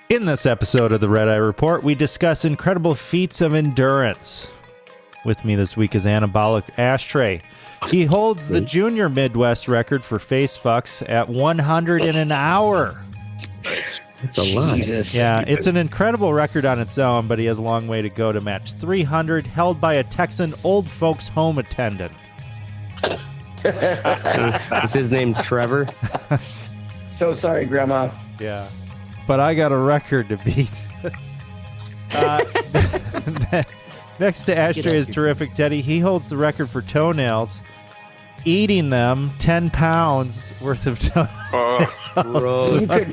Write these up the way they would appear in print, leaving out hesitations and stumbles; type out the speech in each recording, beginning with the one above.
In this episode of the Red Eye Report, we discuss incredible feats of endurance. With me this week is Anabolic Ashtray. He holds the junior Midwest record for face fucks at 100 in an hour. It's a lot. Jesus. Yeah, it's an incredible record on its own, but he has a long way to go to match 300, held by a Texan old folks home attendant. Is his name Trevor? So sorry, Grandma. Yeah. But I got a record to beat. Next to Ashtray is Terrific Teddy. He holds the record for toenails, eating them 10 pounds worth of toenails.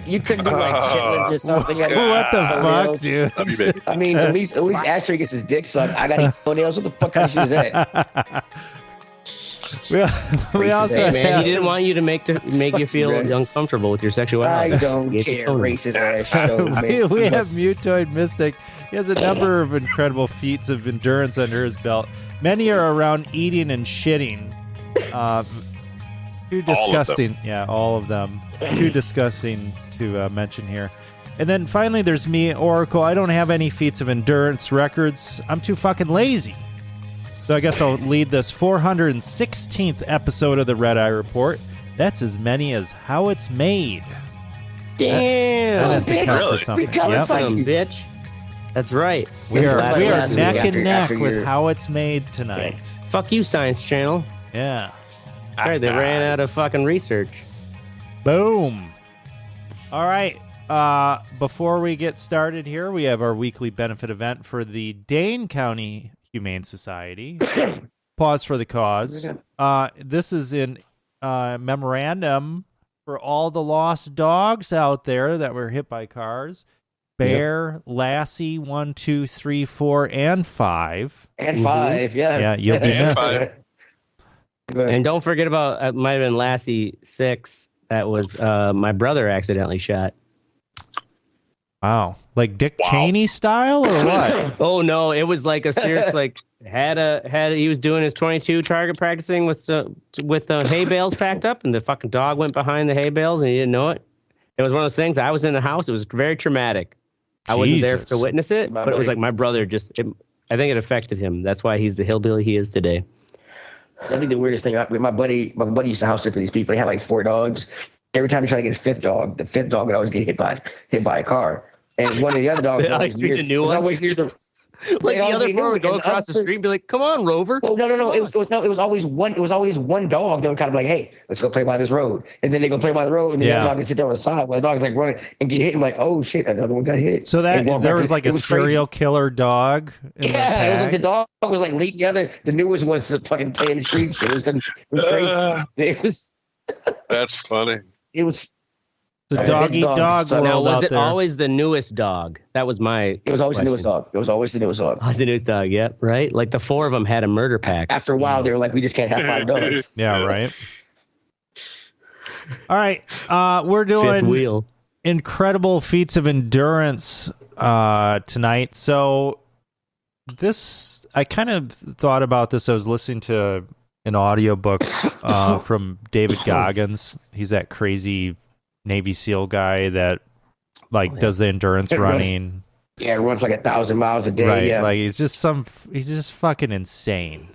You could do like chitlins or something. What the fuck, dude? I mean, at least Ashtray gets his dick sucked. I got to eat toenails. What the fuck kind of shit is that? We also Hey man, he didn't want you to make you feel uncomfortable with your sexuality. I don't care, racist ass show, man. we have Mutoid Mystic. He has a number of incredible feats of endurance under his belt. Many are around eating and shitting. Too disgusting. Yeah, all of them. Too disgusting to mention here. And then finally, there's me, Oracle. I don't have any feats of endurance records. I'm too fucking lazy. So I guess I'll lead this 416th episode of the Red Eye Report. That's as many as how it's made. Damn. That has to count for We something. got Yep. Some bitch. That's right. We are last neck week and neck after with your- how it's made tonight. Fuck you, Science Channel. Yeah. That's right, they ran out of fucking research. Boom. All right. Before we get started here, we have our weekly benefit event for the Dane County Humane Society. Pause for the cause. This is in memorandum for all the lost dogs out there that were hit by cars. Bear, Lassie, 1, 2, 3, 4, and 5. And 5, yeah. Yeah, you'll be And missed. 5. And don't forget about, it might have been Lassie 6. That was my brother accidentally shot. Wow. Like Dick Cheney style or what? Oh no, it was like a serious he was doing his 22 target practicing with hay bales packed up, and the fucking dog went behind the hay bales and he didn't know it. It was one of those things. I was in the house. It was very traumatic. I wasn't there Jesus. to witness it, but it was like my brother I think it affected him. That's why he's the hillbilly he is today. I think the weirdest thing, my buddy used to house sit for these people. He had like 4 dogs. Every time he tried to get a 5th dog, the 5th dog would always get hit by a car. And one of the other dogs Always be the new was one? always near the Like the other knew four it, would go and the across the other- street and be like, "Come on, Rover." Well, no. It was always one dog that would kind of like, hey, let's go play by this road. And then they go play by the road, and the other dog would sit there on the side while the dog's like running and get hit. And like, oh shit, another one got hit. So And walk there back was to- like it a was crazy. serial killer dog in the Yeah, it was like the pack. dog was like leading the newest ones to fucking play in the streets. It was crazy. That's funny. It was It's a dog eat dogs. dog So Now, world was out it there. always the newest dog? That was my. It was always the question. newest dog. It was always the newest dog. Oh, it's the newest dog. Yep, right. Like the 4 of them had a murder pack. After a while, they were like, we just can't have 5 dogs. Yeah, right. All right, we're Fifth doing wheel. incredible feats of endurance tonight. So this, I kind of thought about this. I was listening to an audiobook from David Goggins. He's that crazy Navy SEAL guy that does the endurance running. Yeah, it runs like 1,000 miles a day. Right, Yeah. like he's just fucking insane.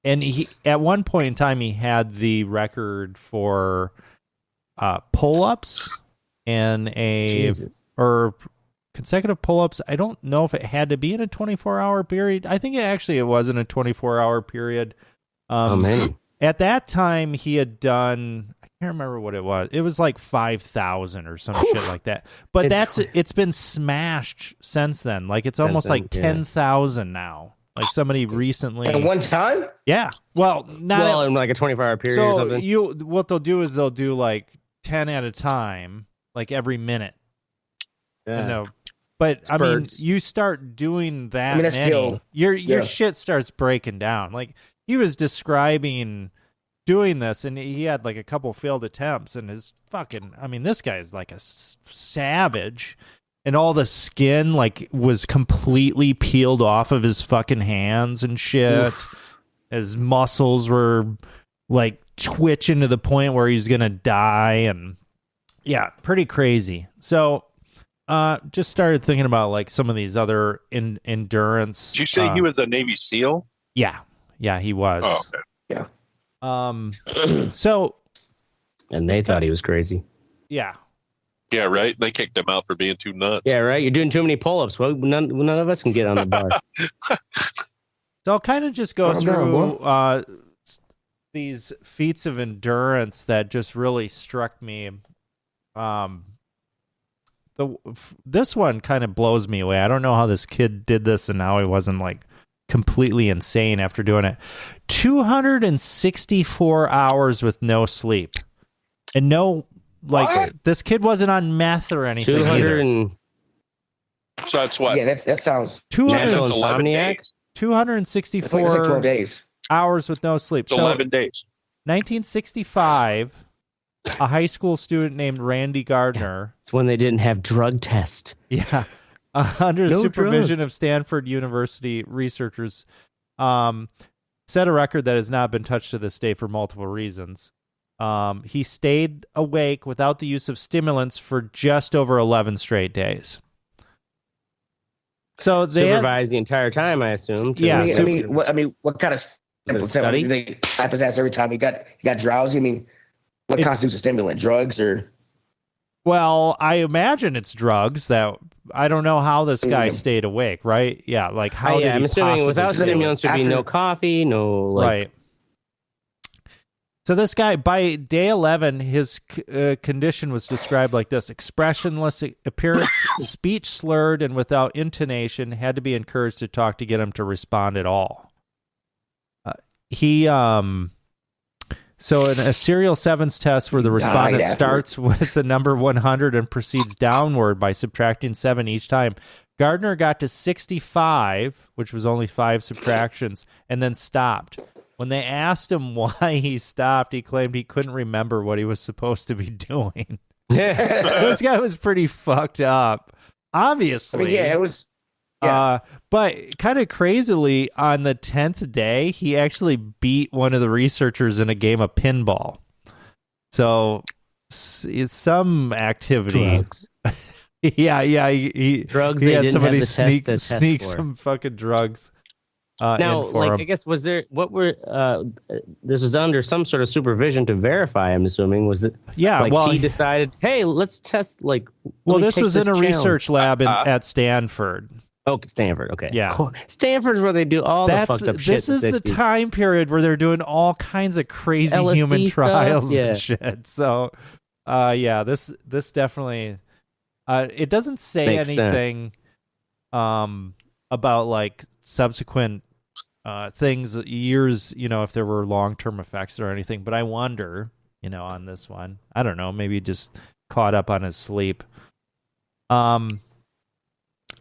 And he at one point in time he had the record for pull-ups and Jesus. or consecutive pull-ups. I don't know if it had to be in a 24-hour period. I think it was in a 24-hour period. Oh man. At that time he had done, I can't remember what it was. It was like 5,000 or some shit like that. But it's been smashed since then. Like it's almost like 10,000 now. Like somebody recently. At one time? Yeah. Well, not in like a 24-hour period or so something. what they'll do is they'll do like 10 at a time, like every minute. Yeah. But Spurts. I mean, you start doing that I mean, that's many, still- your shit starts breaking down. Like he was describing doing this, and he had like a couple failed attempts, and his fucking, I mean, this guy is like a savage. And all the skin like was completely peeled off of his fucking hands and shit. His muscles were like twitching to the point where he's gonna die, and yeah, pretty crazy. So just started thinking about like some of these other endurance. Did you say he was a Navy SEAL? Yeah, he was. Oh, okay. So, And they thought he was crazy. yeah. Yeah, right. They kicked him out for being too nuts. Yeah, right. You're doing too many pull-ups. Well, none of us can get on the bar. So I'll kind of just go Calm down, through these feats of endurance that just really struck me. This one kind of blows me away. I don't know how this kid did this and how he wasn't like completely insane after doing it. 264 hours with no sleep. And no, like, What? this kid wasn't on meth or anything 200 either. and So that's what? Yeah, that sounds. 200 national That's 11 insomniac. days. It's like 12 264 days. hours with no sleep. It's So 11 days. 1965, a high school student named Randy Gardner, It's when they didn't have drug test. under No supervision drugs. of Stanford University researchers, set a record that has not been touched to this day for multiple reasons. He stayed awake without the use of stimulants for just over 11 straight days. So they had, Supervised the entire time, I assume. to- Yeah, I mean, what kind of Is it a study? Did they slap his ass every time he got drowsy? I mean, what constitutes a stimulant? Drugs or? well, I imagine it's drugs. That I don't know how this guy Yeah. stayed awake, right? Yeah, like how did he I'm assuming possibly without stay awake? stimulants would be no After- coffee, no like. Right. So this guy, by day 11, his condition was described like this: expressionless appearance, speech slurred and without intonation, had to be encouraged to talk to get him to respond at all. So in a serial sevens test where the respondent afterward. starts with the number 100 and proceeds downward by subtracting 7 each time, Gardner got to 65, which was only 5 subtractions, and then stopped. When they asked him why he stopped, he claimed he couldn't remember what he was supposed to be doing. This guy was pretty fucked up. I Obviously. mean, yeah, it was. Yeah. But kind of crazily, on the 10th day, he actually beat one of the researchers in a game of pinball. So it's some activity. Drugs. Yeah. He Drugs. he They had didn't somebody have the test to test sneak for. some fucking drugs Now, in for like, him. I guess was there what were this was under some sort of supervision to verify? I'm assuming was it? Yeah, like well, he decided, hey, let's test. Like, well, let me this take was in a challenge. research lab at Stanford. Oh, Stanford. Okay. Yeah. Cool. Stanford's where they do all the fucked up shit. This is in the 60s. time period where they're doing all kinds of crazy LSD human stuff, trials yeah. and shit. So, this definitely it doesn't say Makes sense. anything about like subsequent things, years, if there were long-term effects or anything, but I wonder, on this one. I don't know, maybe just caught up on his sleep. All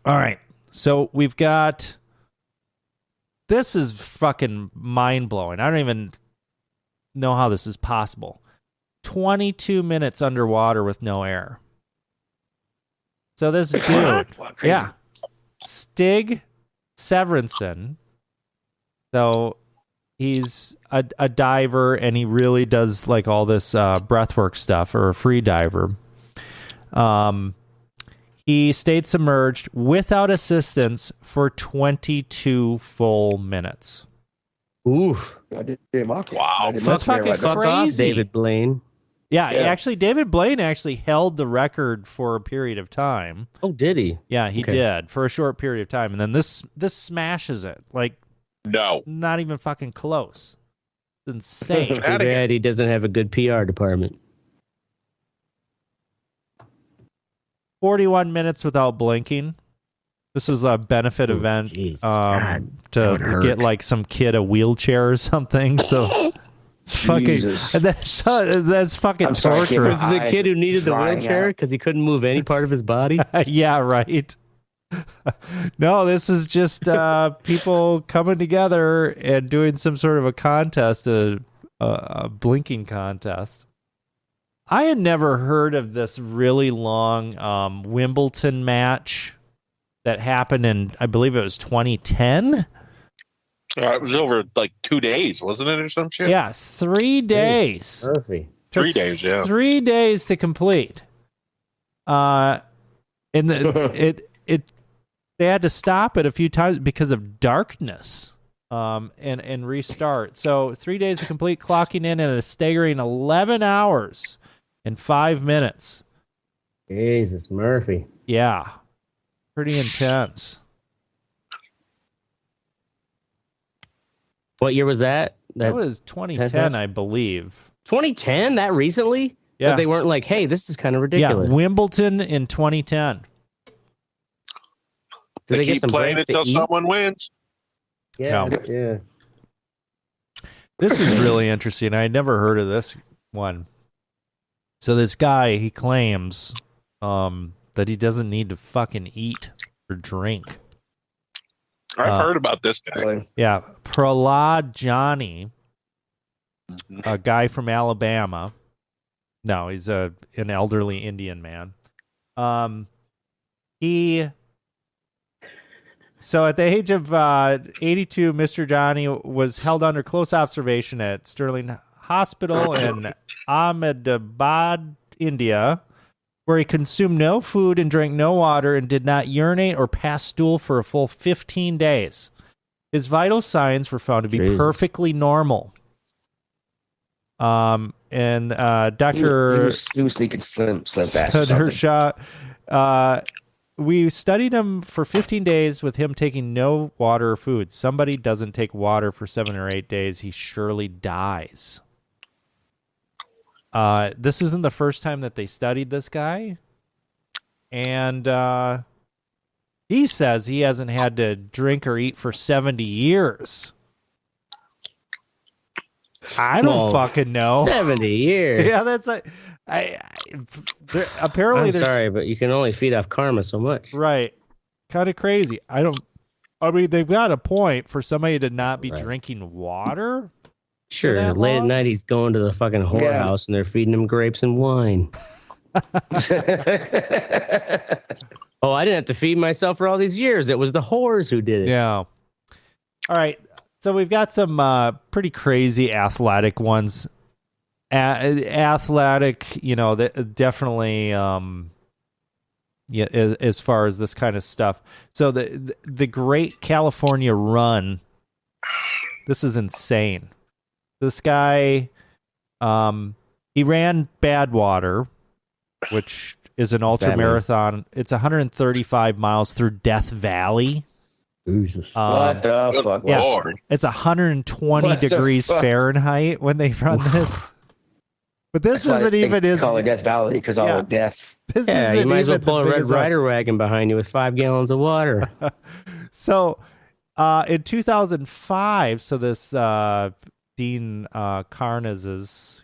right. So we've got, this is fucking mind-blowing. I don't even know how this is possible. 22 minutes underwater with no air. So this dude, Crazy. yeah, Stig Severinsen. So he's a diver, and he really does like all this breathwork stuff, or a free diver. He stayed submerged without assistance for 22 full minutes. Oof. I did mock it. Wow. I did That's mock it fucking right Fuck there. off, Crazy. David Blaine. Yeah, Yeah. actually, David Blaine actually held the record for a period of time. Oh, did he? Yeah, he Okay. did for a short period of time, and then this smashes it. Like, No. not even fucking close. It's insane. Too Outta here. bad he doesn't have a good PR department. 41 minutes without blinking. This was a benefit event jeez. God, that would to hurt. get like some kid a wheelchair or something. So it's fucking Jesus. that's fucking I'm sorry, kid, torturous. Was it the kid who needed the Drying wheelchair out. because he couldn't move any part of his body? Yeah, right. No, this is just people coming together and doing some sort of a contest, a blinking contest. I had never heard of this really long Wimbledon match that happened in, I believe it was 2010. It was over like 2 days, wasn't it, or some shit? Yeah, 3 days. Perfect. 3 Took days, yeah. 3 days to complete. And And they had to stop it a few times because of darkness, and restart. So 3 days of complete clocking in at a staggering 11 hours and 5 minutes. Jesus, Murphy. Yeah, pretty intense. What year was that? That was 2010, I believe. 2010? That recently? Yeah. That they weren't like, hey, this is kind of ridiculous. Yeah, Wimbledon in 2010. They get keep some playing breaks until to eat? someone wins. Yeah. No. Yeah. This is really interesting. I had never heard of this one. So this guy, he claims that he doesn't need to fucking eat or drink. I've heard about this guy. Really. Yeah, Prahlad Johnny, a guy from Alabama. No, he's an elderly Indian man. So at the age of 82, Mr. Johnny was held under close observation at Sterling Hospital in Ahmedabad, India, where he consumed no food and drank no water and did not urinate or pass stool for a full 15 days. His vital signs were found to be perfectly normal. And Dr. He was sneaking slim fast. Sudarsha, we studied him for 15 days with him taking no water or food. Somebody doesn't take water for 7 or 8 days, he surely dies. This isn't the first time that they studied this guy. And he says he hasn't had to drink or eat for 70 years. I don't fucking know. 70 years. Yeah, that's apparently I'm there's... sorry, but you can only feed off karma so much. Right. Kind of crazy. I mean, they've got a point for somebody to not be drinking water. Sure, late at night he's going to the fucking whorehouse and they're feeding him grapes and wine. Oh, I didn't have to feed myself for all these years. It was the whores who did it. Yeah. All right. So we've got some pretty crazy athletic ones. Athletic, definitely. Yeah, as far as this kind of stuff. So the Great California Run. This is insane. This guy, he ran Badwater, which is an ultra marathon. It's 135 miles through Death Valley. Jesus. What the fuck? Yeah, Lord. it's 120 degrees Fahrenheit when they run this. But this isn't even as call it Death Valley because all the death. This yeah, you might as well pull a Red biggest Rider wagon behind you with 5 gallons of water. So, in 2005, so this Dean Karnazes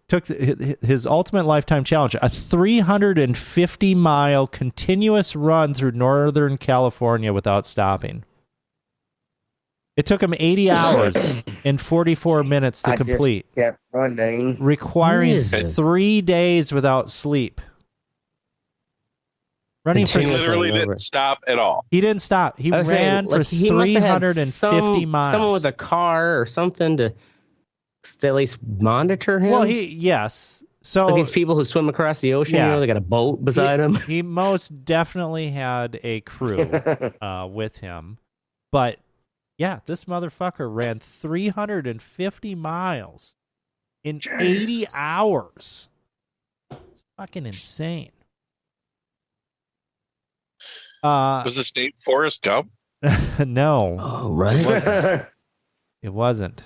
took his ultimate lifetime challenge, a 350-mile continuous run through Northern California without stopping. It took him 80 hours and 44 minutes to complete, just kept running, requiring 3 days without sleep. Running for He literally didn't stop at all. He didn't stop. He ran for 350 miles. Someone with a car or something to at least monitor him. Well, yes. So like these people who swim across the ocean, they got a boat beside him. He most definitely had a crew with him, but yeah, this motherfucker ran 350 miles in 80 hours. It's fucking insane. Was the state Forrest Gump? No. Oh, right. It wasn't.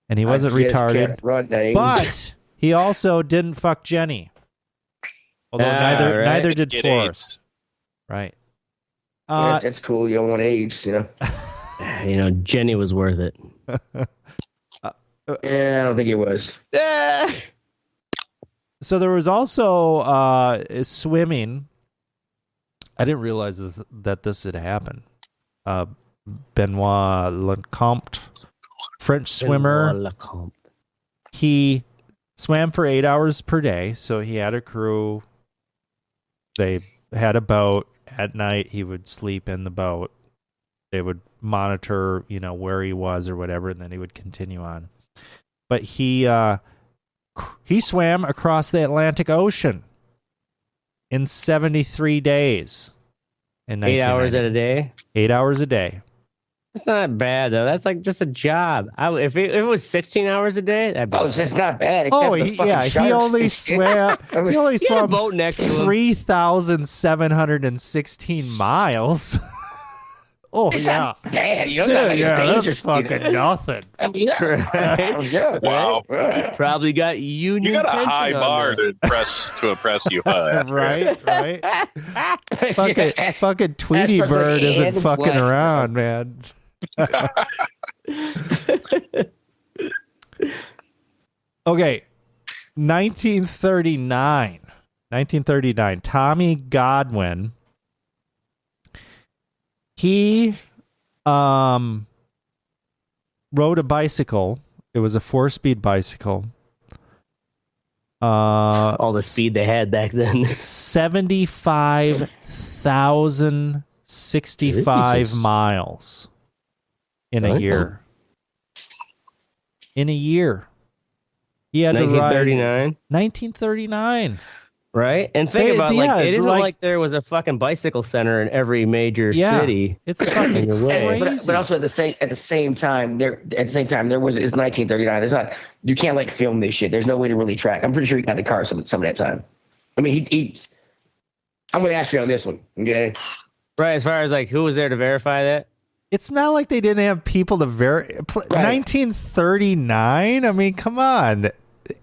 And he wasn't retarded. But he also didn't fuck Jenny. Although neither did Forrest. Right. That's cool. You don't want AIDS, Jenny was worth it. I don't think it was. So there was also swimming. I didn't realize that this had happened. Benoit Lecomte, French swimmer. He swam for 8 hours per day, so he had a crew. They had a boat. At night, he would sleep in the boat. They would monitor, where he was or whatever, and then he would continue on. But he swam across the Atlantic Ocean in 73 days. In 8 hours 1990. at a day. 8 hours a day. That's not bad though. That's like just a job. If it was 16 hours a day, that'd be Oh, it's just not bad. Oh, except the fucking he sharks only and shit. swam. He only he had a swam boat next to him. 3,716 miles. Oh It's yeah, not bad. You know, it's not like it's that's dangerous fucking either. nothing. I mean, yeah. Wow. Right. Probably got union. You got a pension high on bar there. to impress you, huh? Right. Fucking Tweety That's just like Bird isn't and fucking flesh, around, man. Okay, 1939. Tommy Godwin. He rode a bicycle. It was a 4-speed bicycle. All the speed they had back then. 75,065 Jesus. miles in a Damn. year. In a year. He had to ride 1939. 1939. Right? And think about yeah, it isn't like- like there was a fucking bicycle center in every major Yeah. city. It's fucking Your way. crazy. But also at the same time there it's 1939. There's not, you can't like film this shit. There's no way to really track. I'm pretty sure he got a car some of that time. I mean, I'm gonna ask you on this one, okay? Right, as far as like who was there to verify that? It's not like they didn't have people to 1939. I mean, come on.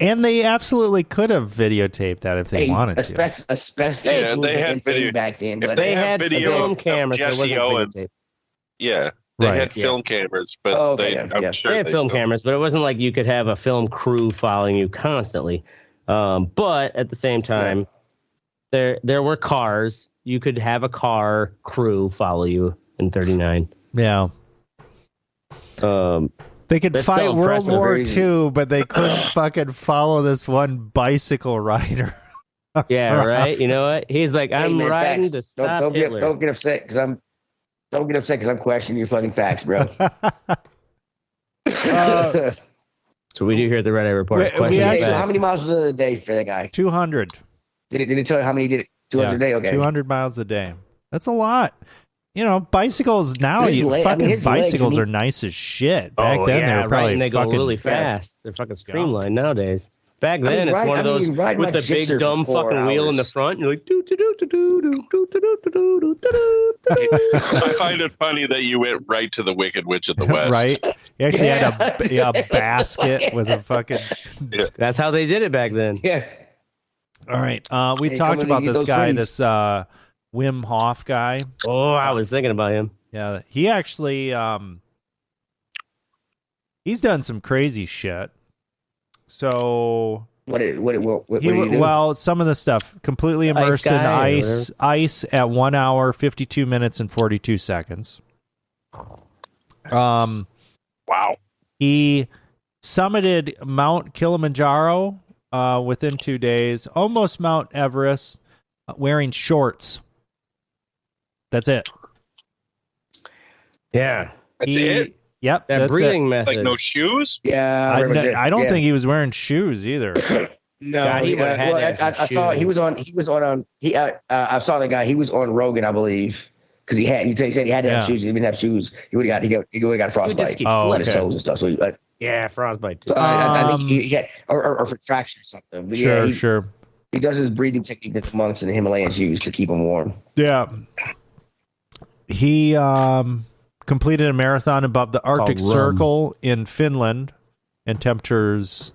And they absolutely could have videotaped that if they wanted to. Asbestos Yeah, was they a had thing video- back then. if But They have had video film of cameras. There Jesse wasn't Owens. videotape. Yeah, they Right. had film cameras, but Oh, okay, I'm yeah. sure They had film cameras, but it wasn't like you could have a film crew following you constantly. But at the same time, there were cars. You could have a car crew follow you in 39. Yeah. They could That's fight so World impressive. War II, but they couldn't fucking follow this one bicycle rider. Yeah, right. You know what? He's like, Hey, I'm man, riding facts. to stop don't Hitler. get upset because I'm questioning your fucking facts, bro. So we do here at the Red Eye Report. We Question actually- back. How many miles was it a day for that guy? 200. Did it tell you how many he did it? 200 a day? Okay. 200 miles a day. That's a lot. You know, bicycles now, His leg- I mean, fucking his legs, bicycles I are mean- nice as shit. Back Oh, then, yeah, they were right, probably and they go fucking really fast. They're fucking streamlined nowadays. Back I mean, then, it's ride- one of I mean, those riding with like the big Gixxer for dumb 4 fucking wheel in the hours. front. You're like, doo doo doo doo doo doo doo doo doo doo doo doo. I find it funny that you went right to the Wicked Witch of the West. right? He actually Yeah. had a basket with a fucking. That's how they did it back then. Yeah. All right. We Hey, talked come in about and eat this those guy, pretties. this Wim Hof guy. Oh, I was thinking about him. Yeah, he actually he's done some crazy shit. So What did he do? well, some of the stuff completely immersed in guy or ice at 1 hour, 52 minutes, and 42 seconds. Wow. He summited Mount Kilimanjaro within 2 days, almost Mount Everest, wearing shorts. That's it. Yeah, That's it? Yep. that that's breathing it. method. Like no shoes? Yeah. I, remember that. I don't Yeah. think he was wearing shoes either. No, God, he would've had to have I some saw shoes. he was on I saw the guy. He was on Rogan, I believe, because he said he had to have Yeah. shoes. He didn't have shoes. He would have got just frostbite keep on his okay. toes and stuff. So Yeah, frostbite too. I think he had or for traction or something. But Sure, yeah, sure. he does his breathing technique that the monks and the Himalayans use to keep him warm. Yeah. He completed a marathon above the Arctic Called rum. Circle in Finland and temperatures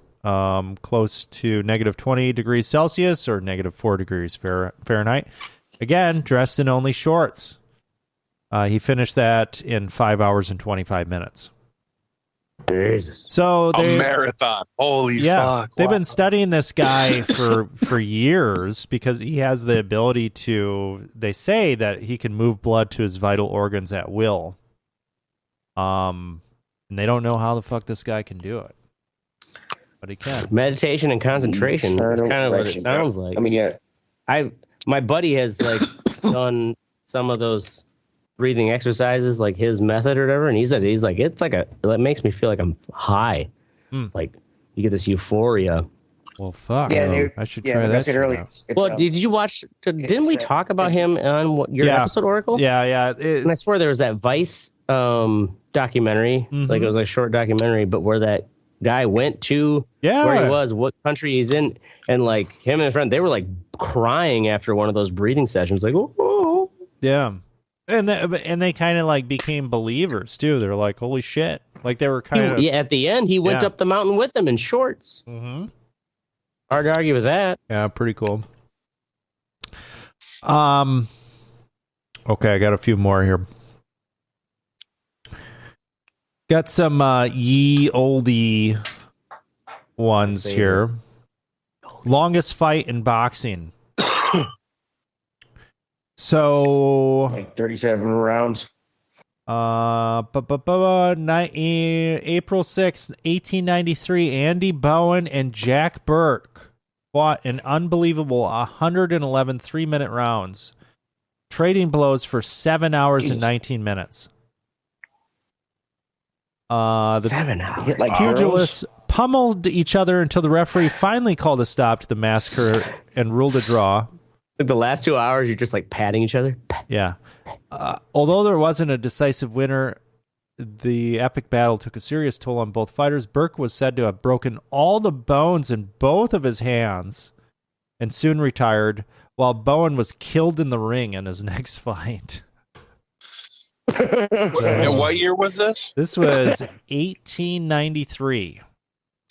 close to negative 20 degrees Celsius or negative 4 degrees Fahrenheit. Again, dressed in only shorts. He finished that in 5 hours and 25 minutes. Jesus. So A marathon. Holy fuck. they've Wow. been studying this guy for years because he has the ability to. They say that he can move blood to his vital organs at will. And they don't know how the fuck this guy can do it, but he can. Meditation and concentration. That's kind of what it Direction. sounds like. I mean, yeah. My buddy has like done some of those breathing exercises, like his method or whatever, and he's like it makes me feel like I'm high. Like you get this euphoria. Well, fuck. Yeah, I should yeah, try like I that said shit earlier. out. Well, did you watch? Didn't we talk about him on your Yeah. episode, Oracle? Yeah. And I swear there was that Vice documentary, like it was like a short documentary, but where that guy went to where he was, what country he's in, and like him and a friend, they were like crying after one of those breathing sessions, like oh. Yeah. And they kind of like became believers too. They're like, holy shit. Like they were kind of. Yeah, at the end, he went up the mountain with them in shorts. Mm-hmm. Hard to argue with that. Yeah, pretty cool. Okay, I got a few more here. Got some ye olde ones here. Longest fight in boxing. So like 37 rounds. April 6th, 1893, Andy Bowen and Jack Burke fought an unbelievable 111 3-minute rounds, trading blows for 7 hours and 19 minutes. The 7 hours. Like pugilists pummeled each other until the referee finally called a stop to the massacre and ruled a draw. The last 2 hours, you're just like patting each other. Yeah. Although there wasn't a decisive winner, the epic battle took a serious toll on both fighters. Burke was said to have broken all the bones in both of his hands and soon retired, while Bowen was killed in the ring in his next fight. And what year was this? This was 1893.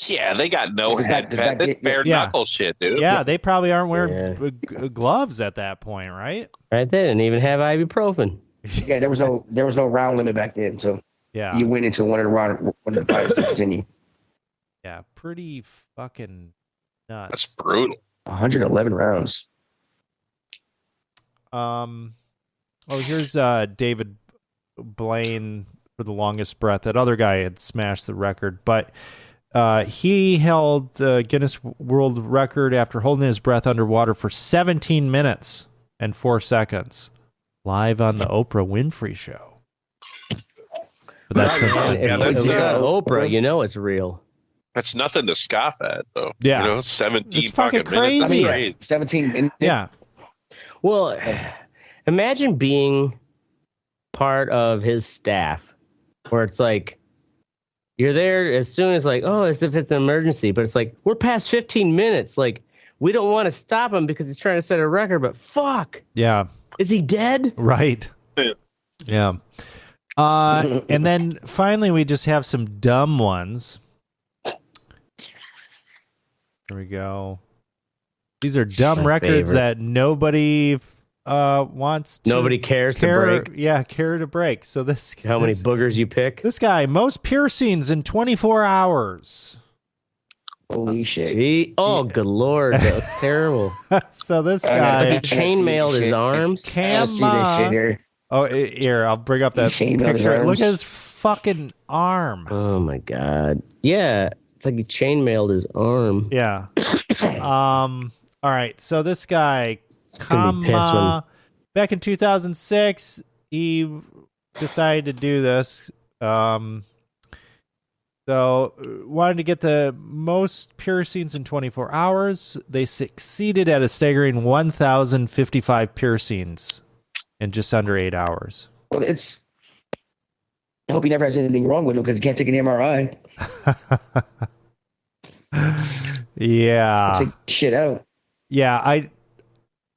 Yeah, they got no head pet. That's bare knuckle shit, dude. Yeah, they probably aren't wearing gloves at that point, right? Right, they didn't even have ibuprofen. Yeah, there was no round limit back then, so Yeah. you went into one of the fighters to continue. Yeah, pretty fucking nuts. That's brutal. 111 rounds. Here's David Blaine for the longest breath. That other guy had smashed the record, but he held the Guinness World Record after holding his breath underwater for 17 minutes and 4 seconds, live on the Oprah Winfrey Show. But that's since If you got Oprah, you know it's real. That's nothing to scoff at, though. Yeah. You know, 17 It's fucking minutes. crazy. That's crazy. 17 minutes. Yeah. Well, imagine being part of his staff where it's like you're there as soon as like, oh, as if it's an emergency, but it's like we're past 15 minutes. Like we don't want to stop him because he's trying to set a record, but fuck. Yeah. Is he dead? Right. Yeah. And then finally we just have some dumb ones. Here we go. These are dumb records that nobody wants to Nobody cares to break. Yeah, care to break. So this How many boogers you pick? This guy, most piercings in 24 hours. Holy shit. Good lord, that's terrible. So this He guy chainmailed his arms. I see this shit here. Oh, here, I'll bring up that chainmailed his picture. Look arms. at his fucking arm. Oh my god. Yeah, it's like he chainmailed his arm. Yeah. All right. So this guy, gonna be pissed when- back in 2006, he decided to do this. So wanted to get the most piercings in 24 hours. They succeeded at a staggering 1,055 piercings in just under 8 hours. Well, I hope he never has anything wrong with him because he can't take an MRI. Yeah. Take shit out. Yeah,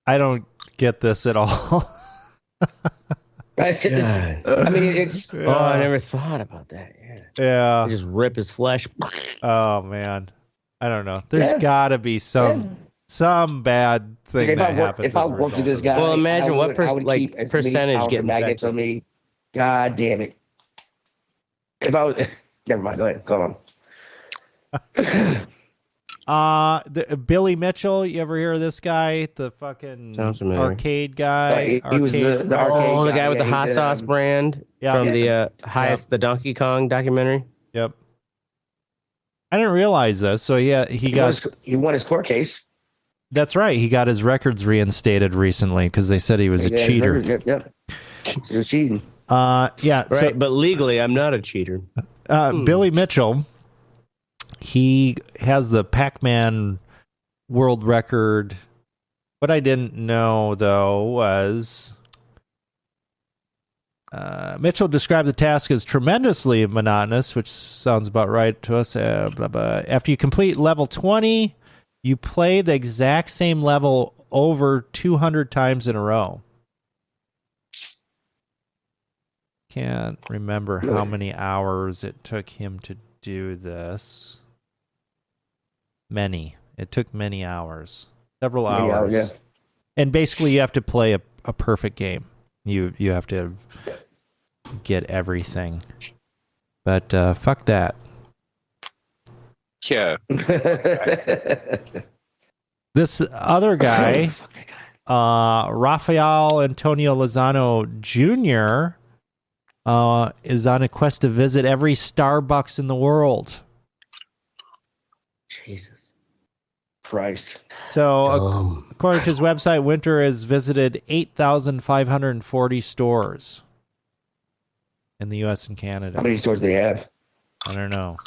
I don't get this at all. Right? I mean, it's Oh, I never thought about that. Yeah. Yeah. They just rip his flesh. Oh man. I don't know. There's Yeah. got to be some bad thing if that I happens. if I as a worked with result this of guy, Well, imagine I what would- I would like, keep as many percentage pounds get of magnets infected. on me. God damn it! If I was, never mind. Go ahead. Go on. Billy Mitchell, you ever hear of this guy? The fucking Sounds familiar. arcade guy. He was the arcade Oh, the guy. guy with Yeah, the he hot did, sauce brand from the the Donkey Kong documentary. Yep. I didn't realize this. So yeah, he won his court case. That's right. He got his records reinstated recently because they said he was a Yeah, cheater. Yep. He was cheating. Yeah. Right, So but legally, I'm not a cheater. Billy Mitchell, he has the Pac-Man world record. What I didn't know, though, was Mitchell described the task as tremendously monotonous, which sounds about right to us. Blah, blah. After you complete level 20, you play the exact same level over 200 times in a row. Can't remember how many hours it took him to do this. Many. It took many hours. Several hours. Yeah. And basically you have to play a perfect game. You have to get everything. But fuck that. Yeah. This other guy, Rafael Antonio Lozano Jr., is on a quest to visit every Starbucks in the world. Jesus Christ. So, according to his website, Winter has visited 8,540 stores in the U.S. and Canada. How many stores do they have? I don't know.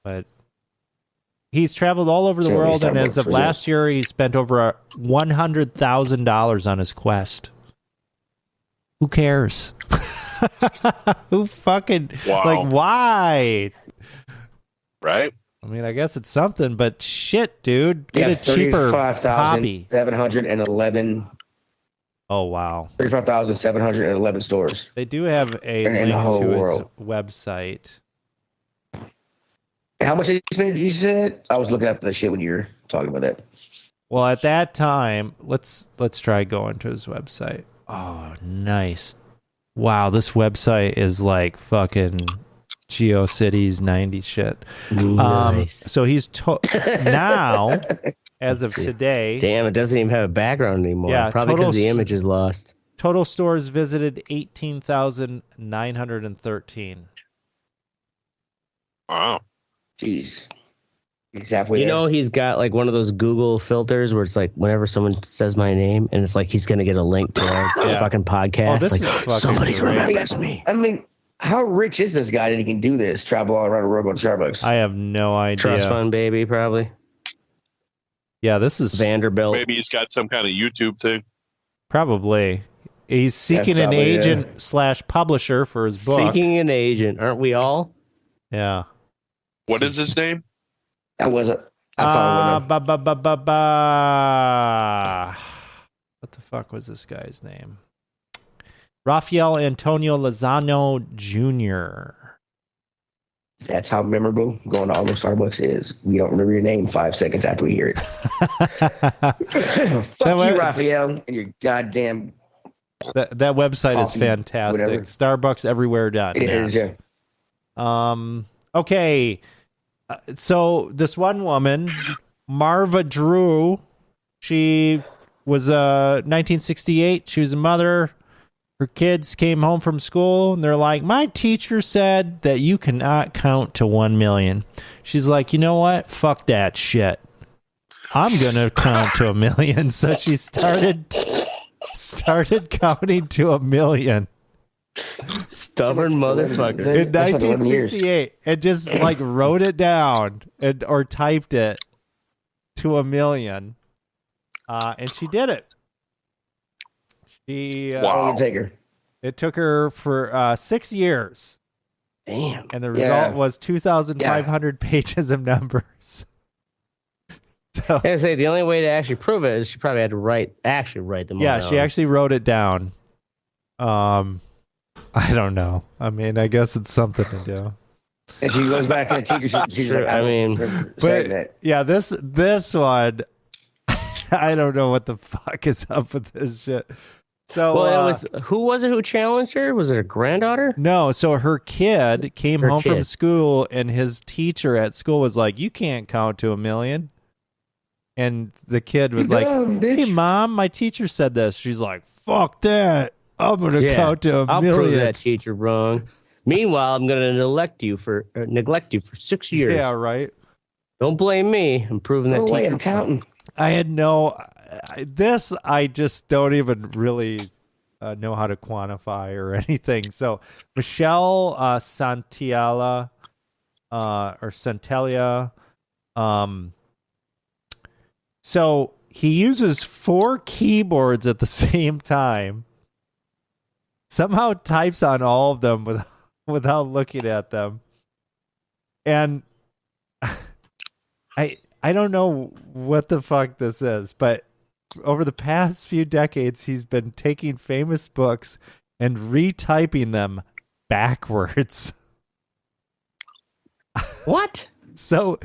But he's traveled all over the world, and as of last year, he spent over $100,000 on his quest. Who cares? Who fucking... Wow. Like, why? Right? I mean, I guess it's something, but shit, dude. Get a cheaper hobby. 35,711. Oh, wow. 35,711 stores. They do have a In the link whole to world. his website. How much did you spend? You said? I was looking up the shit when you were talking about that. Well, at that time, let's try going to his website. Oh, nice. Wow, this website is like fucking GeoCities 90 shit. Nice. So he's now, as of today. Damn, it doesn't even have a background anymore. Yeah, Probably because the image is lost. Total stores visited 18,913. Wow. Jeez. He's halfway You there. know, he's got like one of those Google filters where it's like whenever someone says my name and it's like he's going to get a link to our fucking podcast. Oh, this like, is fucking somebody great. remembers me. I mean, how rich is this guy that he can do this? Travel all around the world, go to Starbucks. I have no idea. Trust fund baby, probably. Yeah, this is Vanderbilt. Maybe he's got some kind of YouTube thing. probably. He's seeking an probably, agent / publisher for his book. Seeking an agent, aren't we all? Yeah. What is his name? That wasn't. I followed with him. What the fuck was this guy's name? Rafael Antonio Lozano Jr. That's how memorable going to all those Starbucks is. We don't remember your name 5 seconds after we hear it. Fuck you, Raphael, and your goddamn. That website is Coffee, fantastic. whatever. Starbucks everywhere. It is, yeah. Okay. So this one woman, Marva Drew, she was 1968. She was a mother. Her kids came home from school and they're like, my teacher said that you cannot count to 1 million. She's like, you know what? Fuck that shit. I'm going to count to 1 million. So she started counting to 1 million. Stubborn motherfucker. In That's like 11 years. 1968, and just like wrote it down or typed it to 1 million, and she did it. She How long did it take her? it took her for 6 years, Damn. and the result was 2,500 pages of numbers. So, I say the only way to actually prove it is she probably had to actually write them all yeah, down. she actually wrote it down. I don't know. I mean, I guess it's something to do. And she goes back to the teacher. She's Sure, like, I mean, saying that. Yeah, this one, I don't know what the fuck is up with this shit. So, well, it was who was it who challenged her? Was it her granddaughter? no, so her kid came home from kid. school, and his teacher at school was like, "You can't count to 1 million." And the kid was like, dumb, bitch. "Hey, mom, my teacher said this." She's like, "Fuck that! I'm gonna count to 1 I'll million." prove that teacher wrong. Meanwhile, I'm going to neglect you for 6 years. Yeah, right. Don't blame me. I'm proving that No way, teacher. I'm counting. I had no. This I just don't even really know how to quantify or anything. So Michelle Santiala or Santelia, So he uses 4 keyboards at the same time. Somehow types on all of them without looking at them. And I don't know what the fuck this is, but over the past few decades, he's been taking famous books and retyping them backwards. What? So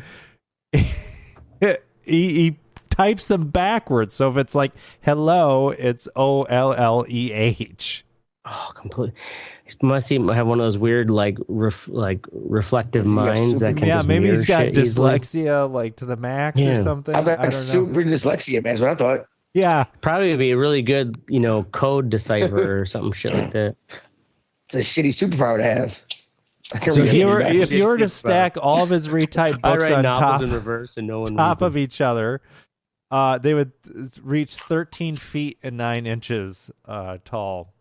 he types them backwards. So if it's like hello, it's OLLEH. Oh, completely. Must he have one of those weird reflective minds that can just maybe mirror he's got shit easily? dyslexia like to the max or something. I thought I don't know. super dyslexia, man. That's what I thought. Yeah, Probably would be a really good, code decipher or something shit like that. It's a shitty superpower to have. So if you were to Shitty stack all of his retyped I books write on novels top in reverse and no one top reads of them. each other, they would reach 13 feet and 9 inches tall.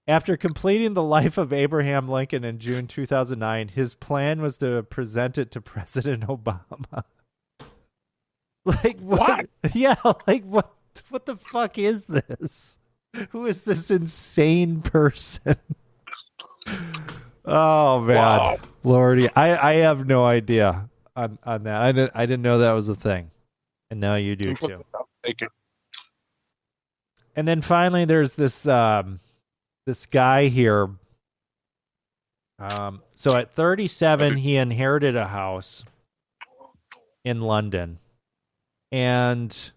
After completing the life of Abraham Lincoln in June 2009, his plan was to present it to President Obama. Like what? Yeah, like what the fuck is this? Who is this insane person? Oh man, Wow. Lordy, I have no idea on that. I didn't know that was a thing, and now you do too. Thank you. And then finally, there's this this guy here. So at 37, he inherited a house in London, and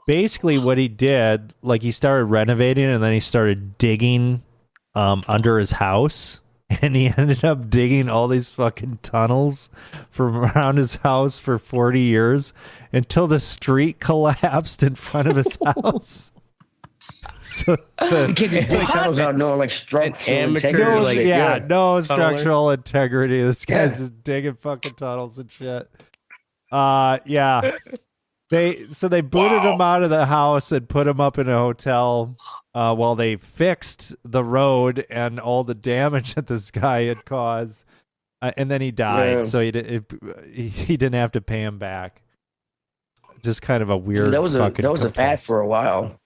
basically what he did, like he started renovating, and then he started digging under his house. And he ended up digging all these fucking tunnels from around his house for 40 years until the street collapsed in front of his house. So You can't just dig tunnels out, no, like structural amateur, integrity. no tunneler. structural integrity. This guy's Yeah. just digging fucking tunnels and shit. Yeah. They booted him out of the house and put him up in a hotel while they fixed the road and all the damage that this guy had caused, and then he died. Yeah. So he didn't have to pay him back. Just kind of a weird. That was a fucking fad for a while.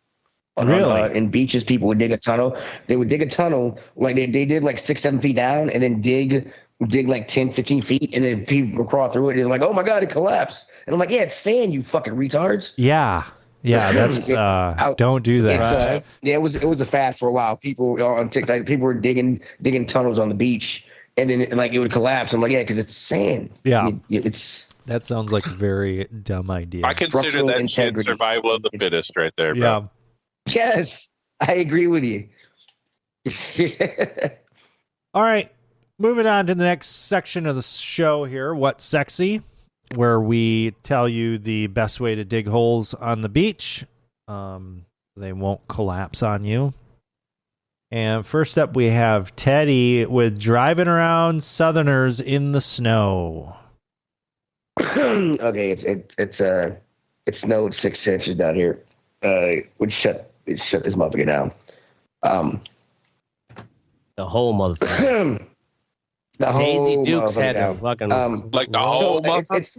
Really? In beaches, people would dig a tunnel. They would dig a tunnel, like they did like 6-7 feet down, and then dig like 10-15 feet, and then people would crawl through it, and they're like, oh my God, it collapsed. And I'm like, yeah, it's sand, you fucking retards. Yeah. That's don't do that. It's, it was a fad for a while. People on TikTok, people were digging tunnels on the beach, and then like it would collapse. I'm like, yeah, because it's sand. Yeah. It's That sounds like a very dumb idea. I consider Structural that shit integrity. survival of the fittest right there, bro. Yeah. yes, I agree with you. All right. Moving on to the next section of the show here, What's Sexy, where we tell you the best way to dig holes on the beach. They won't collapse on you. And first up, we have Teddy with driving around Southerners in the snow. Okay, it snowed 6 inches down here. Would shut this motherfucker down. The whole motherfucker. The whole Daisy Dukes motherfucker had to down. fucking Like the whole it's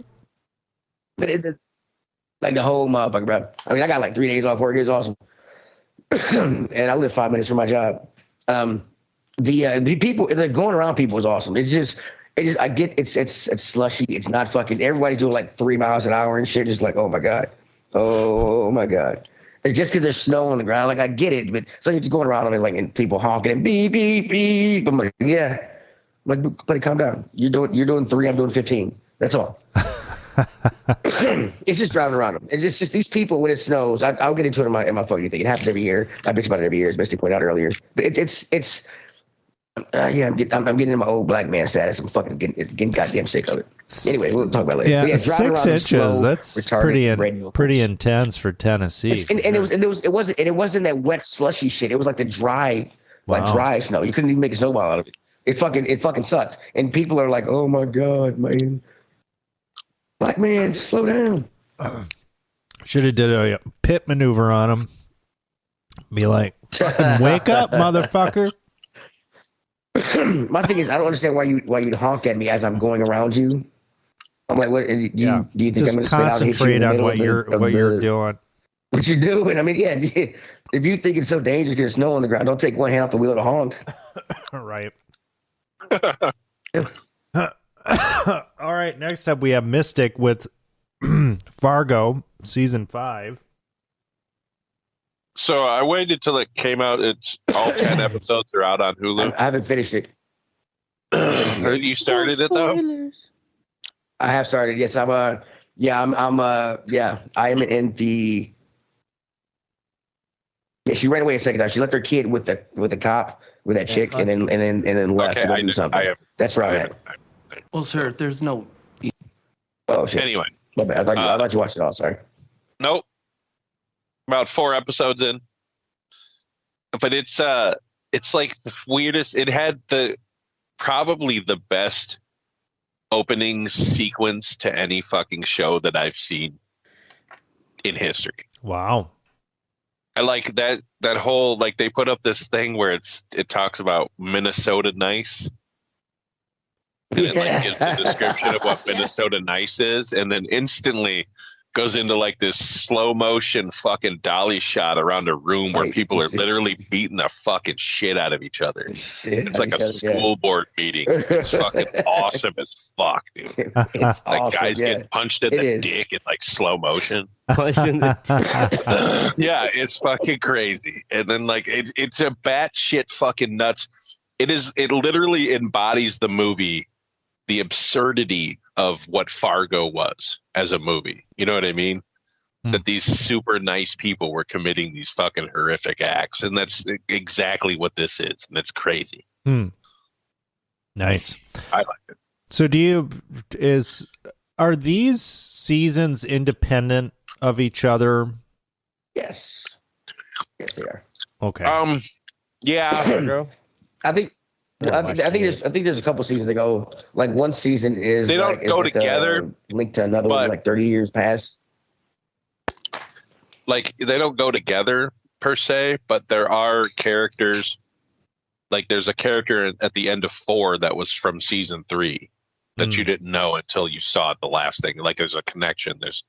like the whole motherfucker, bro. I mean, I got like 3 days off work. It was awesome. And I live 5 minutes from my job. The people, the going around people is awesome. I get it's slushy. It's not fucking, everybody's doing like 3 miles an hour and shit. It's like, oh my God. Oh my God. It's just because there's snow on the ground. Like, I get it, but so you're just going around and like, and people honking and beep, beep, beep. I'm like, yeah. I'm like, buddy, calm down. You're doing 3, I'm doing 15. That's all. It's just driving around them. It's just these people when it snows. I'll get into it in my fucking thing. It happens every year. I bitch about it every year, as Misty pointed out earlier. But I'm getting in my old black man status. I'm fucking getting goddamn sick of it. Anyway, we'll talk about it later. Yeah, But driving 6 around in inches. slow, That's retarded radio pretty cars. intense for Tennessee. And it wasn't that wet slushy shit. It was like the dry, Wow. dry snow. You couldn't even make a snowball out of it. It fucking sucked. And people are like, oh my God, man. Black man, just slow down. Should have did a pit maneuver on him. Be like, fucking wake up, motherfucker. My thing is, I don't understand why you'd honk at me as I'm going around you. I'm like, what? Do you think Just I'm going to spit out and hit you in concentrate the on middle what you're doing. What you're doing? I mean, yeah. If you think it's so dangerous, get snow on the ground. Don't take one hand off the wheel to honk. Right. All right. Next up, we have Mystic with Fargo season 5. So I waited till it came out. It's all 10 episodes are out on Hulu. I haven't finished it. You started it though? I have started. Yes, I am in the. Yeah, she ran away a second time. She left her kid with the cop with that chick, and then left to go do something. That's right. Well, sir, there's no. Oh shit. Anyway, my bad. I thought you watched it all. Sorry. Nope. About 4 episodes in, but it's like the weirdest. It had probably the best opening sequence to any fucking show that I've seen in history. Wow. I like that whole, like, they put up this thing where it talks about Minnesota nice. And it like gives a description of what Minnesota nice is, and then instantly goes into like this slow motion fucking dolly shot around a room where people are literally beating the fucking shit out of each other. It's like a school board meeting. It's fucking awesome as fuck, dude. It's Like awesome, guys getting punched in the dick in like slow motion. Yeah, it's fucking crazy. And then like it's a batshit fucking nuts. It literally embodies the movie, the absurdity of what Fargo was as a movie. You know what I mean? That these super nice people were committing these fucking horrific acts. And that's exactly what this is. And it's crazy. Nice. I like it. So are these seasons independent of each other? Yes. Yes, they are. Okay. Yeah. I think there's a couple seasons that go, like, one season is they don't go together, linked to another one like 30 years past. Like, they don't go together per se, but there are characters. Like, there's a character at the end of 4 that was from season 3 that you didn't know until you saw the last thing. Like, there's a connection. There's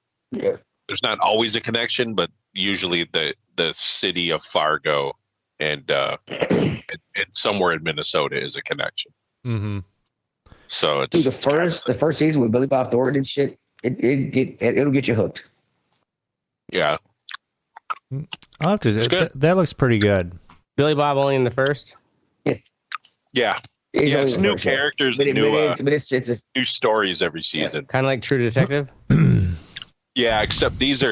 not always a connection, but usually the city of Fargo and somewhere in Minnesota is a connection. Mm-hmm. So it's the first season with Billy Bob Thornton and shit. It'll get you hooked. Yeah, I'll have to. That looks pretty good. Billy Bob only in the first. Yeah. It's new characters, new stories every season. Kind of like True Detective. Yeah, except these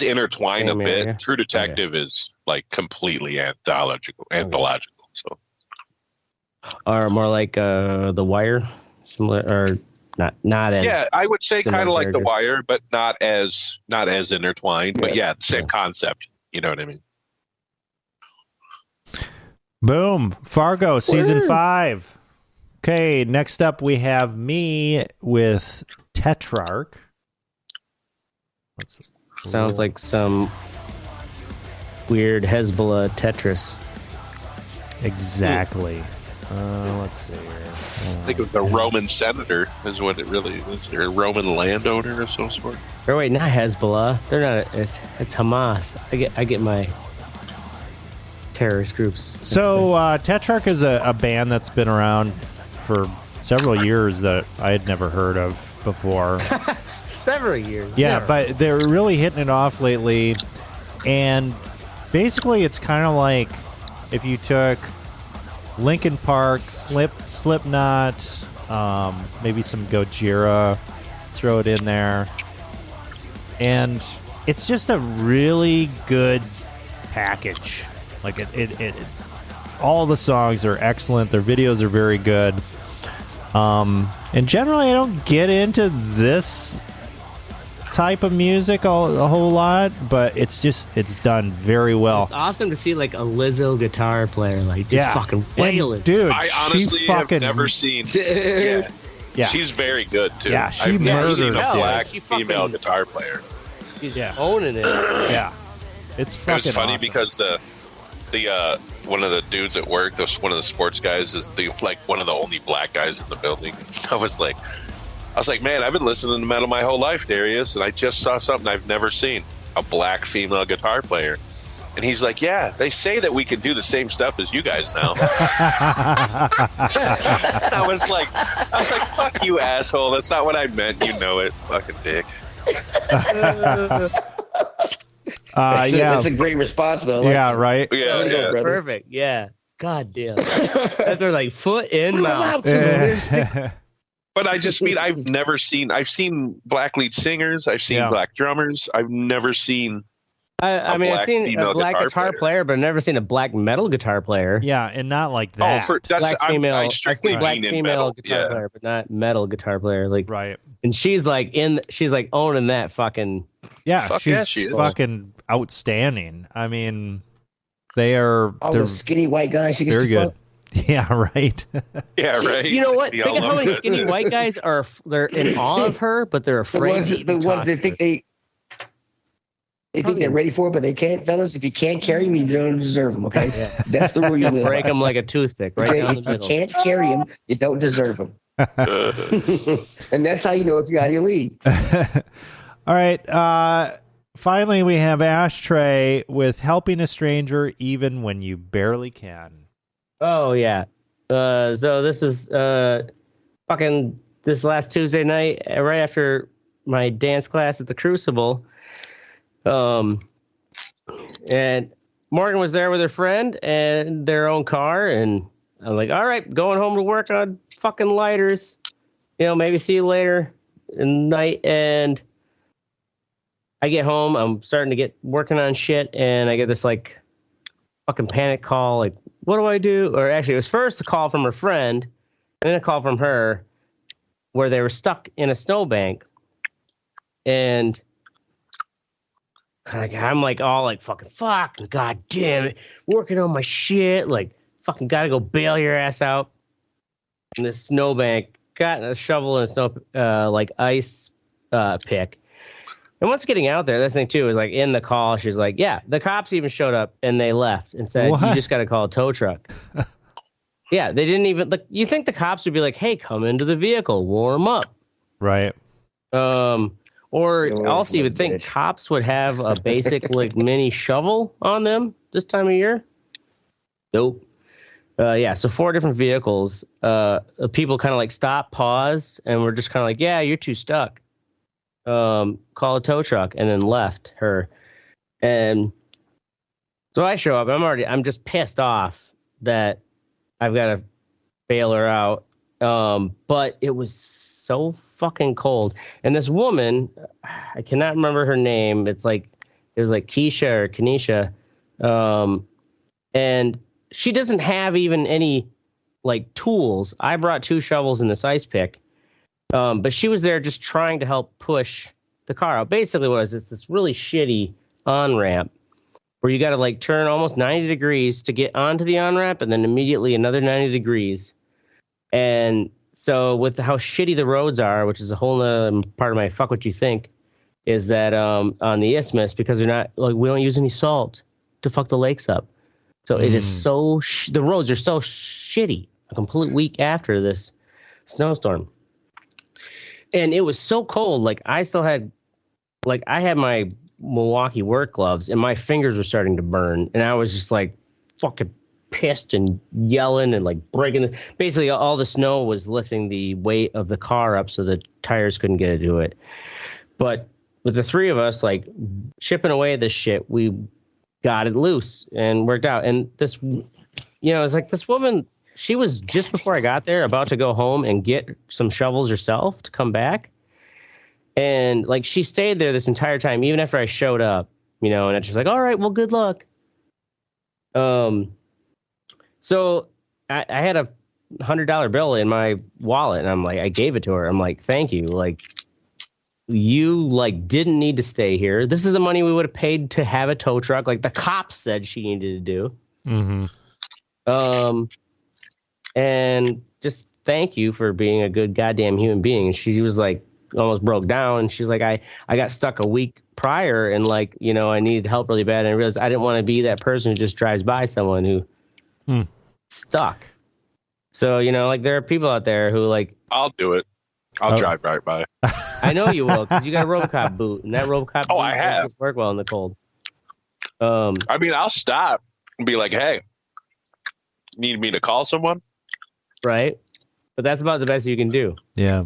intertwine Same a bit. area. True Detective is like completely anthological. So, Or more like The Wire, similar or not as. Yeah, I would say kind of like The characters. Wire, but not as intertwined. But yeah, same concept. You know what I mean? Boom. Fargo season 5. Okay, next up we have me with Tetrarch. Sounds like some weird Hezbollah Tetris. Exactly. Let's see here. I think it was a Roman senator is what it really is. Or a Roman landowner of some sort. Or wait, not Hezbollah. They're not. It's Hamas. I get my terrorist groups. So Tetrarch is a band that's been around for several years that I had never heard of before. Several years. Yeah, Never. but they're really hitting it off lately. And basically it's kind of like if you took Linkin Park, Slipknot, maybe some Gojira, throw it in there. And it's just a really good package. Like it all the songs are excellent. Their videos are very good. And generally I don't get into this type of music a whole lot, but it's done very well. It's awesome to see like a Lizzo guitar player like just fucking wailing. And, dude, I honestly have never seen. Yeah, she's very good too. Yeah, she I've never murders seen a it. black She female fucking- guitar player. She's owning it. Yeah, it's fucking. It was funny awesome. because the one of the dudes at work, one of the sports guys, is one of the only black guys in the building. I was like, I was like, man, I've been listening to metal my whole life, Darius, and I just saw something I've never seen, a black female guitar player. And he's like, yeah, they say that we can do the same stuff as you guys now. I was like, fuck you, asshole. That's not what I meant. You know it. Fucking dick. That's a great response, though. Yeah, right? Yeah. Perfect. Yeah. God damn. That's our like foot in mouth. But I just mean, I've seen black lead singers. I've seen black drummers. I've never seen I've seen a black guitar player, but I've never seen a black metal guitar player. Yeah, and not like that. Black female. I've seen black female guitar player, but not metal guitar player. Like, right. And she's like owning that fucking. Yeah, she's fucking outstanding. I mean, they're the skinny white guys. She gets very good. Fuck. Yeah, right. Yeah, right. You know what? Think of how many skinny white guys they're in awe of her, but they're afraid. The ones that think they think they're ready for it, but they can't, fellas. If you can't carry them, you don't deserve them, okay? Yeah. That's the rule you live by. Break them like a toothpick, right down the middle. If you can't carry them, you don't deserve them. And that's how you know if you're out of your league. All right. Finally, we have Ashtray with helping a stranger even when you barely can. Oh, yeah. So this is fucking this last Tuesday night, right after my dance class at the Crucible. And Morgan was there with her friend and their own car, and I'm like, all right, going home to work on fucking lighters. You know, maybe see you later in the night. And I get home, I'm starting to get working on shit, and I get this like fucking panic call, like, what do I do? Or actually, it was first a call from her friend, and then a call from her where they were stuck in a snowbank. And I'm like all like fucking god damn it, working on my shit, like fucking gotta go bail your ass out in this snowbank. Got a shovel and a snow like ice pick. And once getting out there, this thing too is like in the call, she's like, yeah, the cops even showed up and they left and said, you just gotta call a tow truck. Yeah, they didn't even like. You think the cops would be like, hey, come into the vehicle, warm up, right? Or also, you would think cops would have a basic like mini shovel on them this time of year. Nope. Yeah, so 4 different vehicles. People kind of like stop, pause, and we're just kind of like, yeah, you're too stuck. Call a tow truck, and then left her. And so I show up. I'm just pissed off that I've got to bail her out. But it was so fucking cold. And this woman, I cannot remember her name. It was like Keisha or Kanisha. And she doesn't have even any like tools. I brought 2 shovels and this ice pick. But she was there just trying to help push the car out. Basically what it was, it's this really shitty on-ramp where you got to like turn almost 90 degrees to get onto the on-ramp and then immediately another 90 degrees. And so with how shitty the roads are, which is a whole nother part of my fuck what you think, is that on the Isthmus, because they're not like, we don't use any salt to fuck the lakes up. So it is so, the roads are so shitty a complete week after this snowstorm. And it was so cold. Like I had my Milwaukee work gloves and my fingers were starting to burn. And I was just like fucking pissed and yelling and like breaking. Basically, all the snow was lifting the weight of the car up so the tires couldn't get into it. But with the 3 of us like chipping away at this shit, we got it loose and worked out. And this, it's like this woman, she was just before I got there about to go home and get some shovels herself to come back. And like she stayed there this entire time, even after I showed up, and it's just like, all right, well, good luck. So I had a $100 bill in my wallet and I'm like, I gave it to her. I'm like, thank you. Like you like didn't need to stay here. This is the money we would have paid to have a tow truck. Like the cops said she needed to do. Mm-hmm. And just thank you for being a good goddamn human being. And she was like almost broke down. And she's like, I got stuck a week prior and like, I needed help really bad. And I realized I didn't want to be that person who just drives by someone who stuck. So, like there are people out there who like, I'll do it. I'll drive right by. I know you will, because you got a RoboCop boot, and that RoboCop boot I have. doesn't work well in the cold. I mean, I'll stop and be like, "Hey, need me to call someone?" Right, but that's about the best you can do. Yeah.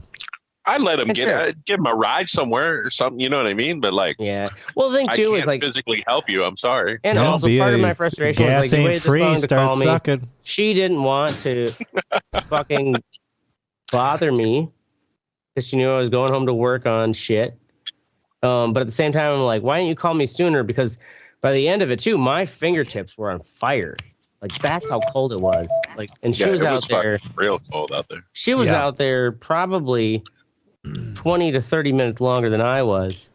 I let him Sure. give him a ride somewhere or something. You know what I mean? But like, Yeah. Well, the thing I too can't is like, physically help you. I'm sorry. and Yeah, also be part of a my frustration was gas like, you ain't waited this free, long to start call me. sucking. She didn't want to fucking bother me because she knew I was going home to work on shit. But at the same time, I'm like, why didn't you call me sooner? Because by the end of it too, my fingertips were on fire. Like that's how cold it was. Like, and she was it out there. real cold out there. She was Yeah. out there probably 20 to 30 minutes longer than I was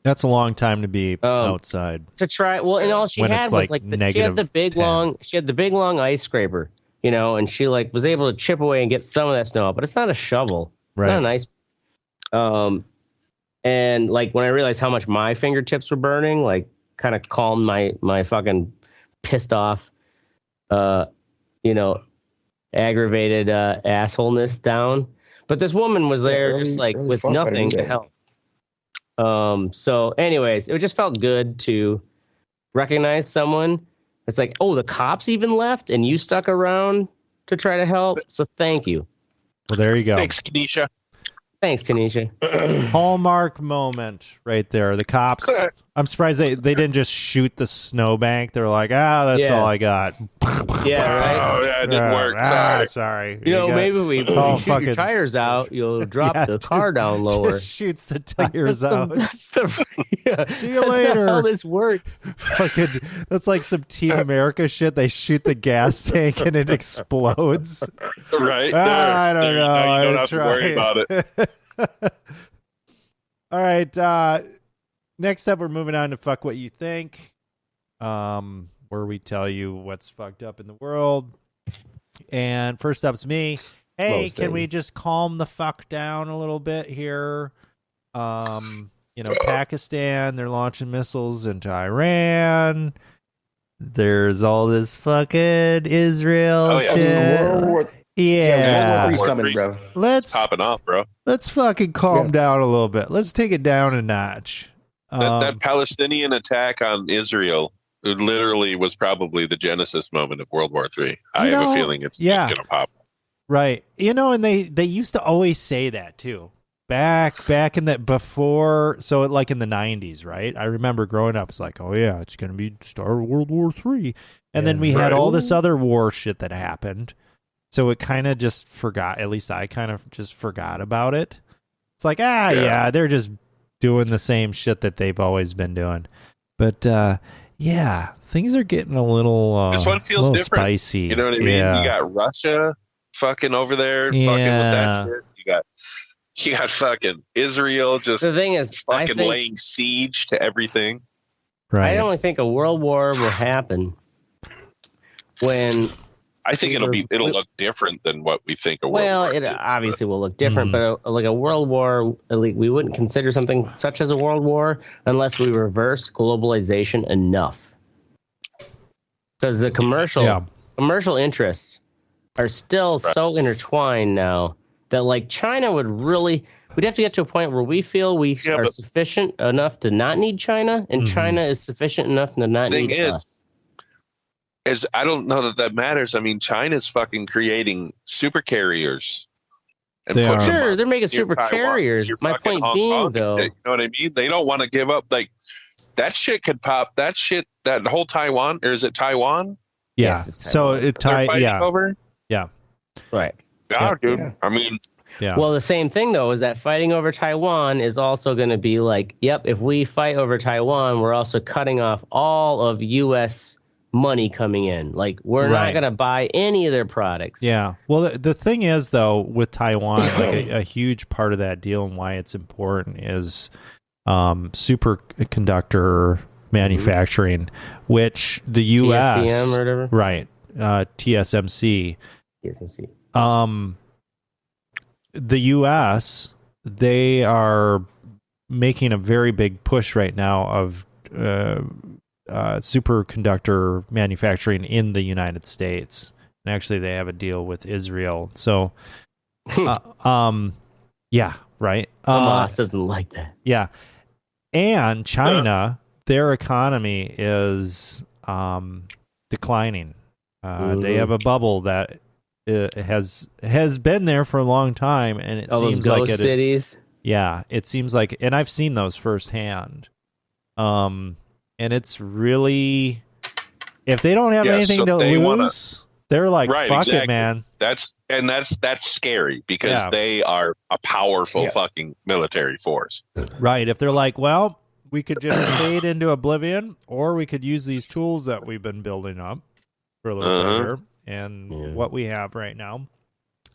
That's a long time to be outside. to try. Well, and all she When had it's was like like she had the big -10. she had the big long ice scraper, you know, and she like was able to chip away and get some of that snow out, but it's not a shovel. Right. It's not an ice. And like when I realized how much my fingertips were burning, like kind of calmed my fucking pissed off, aggravated assholeness down. But this woman was there just like with nothing to help. So anyways, it just felt good to recognize someone. It's like, oh, the cops even left and you stuck around to try to help. So thank you. Well, there you go. Thanks, Kenesha. Thanks, Kanisha. Hallmark moment right there. The cops. I'm surprised they didn't just shoot the snowbank. They're like, that's all I got. Yeah, right. Oh, yeah, it didn't work. Sorry. You know, maybe we shoot fucking- your tires out, you'll drop Yeah, the car down lower. Just shoots the tires out. See See you later. How this works. Fucking, that's like some Team America shit. They shoot the gas tank and it explodes. Right? I don't know. Now you don't I have to worry about it. All right. Next up, we're moving on to Fuck What You Think, where we tell you what's fucked up in the world. And first up's me. Hey, Most can we things. just calm the fuck down a little bit here? Pakistan, they're launching missiles into Iran. There's all this fucking Israel shit. World War Yeah. III's coming, bro. Let's Popping off, bro. fucking calm down a little bit. Let's take it down a notch. That Palestinian attack on Israel literally was probably the genesis moment of World War III. I have a feeling it's going to pop. Right. And they used to always say that too. Back in that before, so like in the 90s, right? I remember growing up, it's like, oh yeah, it's going to be start of World War III. And then we had all this other war shit that happened. So it kind of just forgot, at least I kind of just forgot about it. It's like, yeah, they're just doing the same shit that they've always been doing. But things are getting a little this one feels different. Spicy. You know what I mean? Yeah. You got Russia fucking over there fucking with that shit. You got fucking Israel just The thing is, fucking laying siege to everything. Right. I only think a world war will happen when. I think it'll look different than what we think. It obviously will look different, but like a world war, like we wouldn't consider something such as a world war unless we reverse globalization enough. Because the commercial interests are still so intertwined now that like China we'd have to get to a point where we feel we are sufficient enough to not need China, and China is sufficient enough to not need us. I don't know that matters. I mean, China's fucking creating super carriers. They're making super carriers. My point being, though, you know what I mean? They don't want to give up. Like that shit could pop. That whole Taiwan, or is it Taiwan? Yeah. Yes, So it over. Yeah. Right. Yeah, dude. Yeah. I mean, yeah. Well, the same thing though is that fighting over Taiwan is also going to be like, yep, if we fight over Taiwan, we're also cutting off all of U.S. money coming in. Like we're not going to buy any of their products. Yeah. Well, the thing is though, with Taiwan, like a huge part of that deal and why it's important is superconductor manufacturing, which the U.S. TSCM or whatever. Right. TSMC. TSMC. The U.S. they are making a very big push right now of superconductor manufacturing in the United States. And actually, they have a deal with Israel. So, Yeah, right. Hamas doesn't like that. Yeah. And China, their economy is declining. They have a bubble that has been there for a long time, and it All seems those like ghost cities. Yeah, it seems like, and I've seen those firsthand. And it's really, if they don't have anything to lose, they're like, fuck it, man. That's scary because they are a powerful fucking military force. Right. If they're like, well, we could just fade into oblivion, or we could use these tools that we've been building up for a little bit here and what we have right now.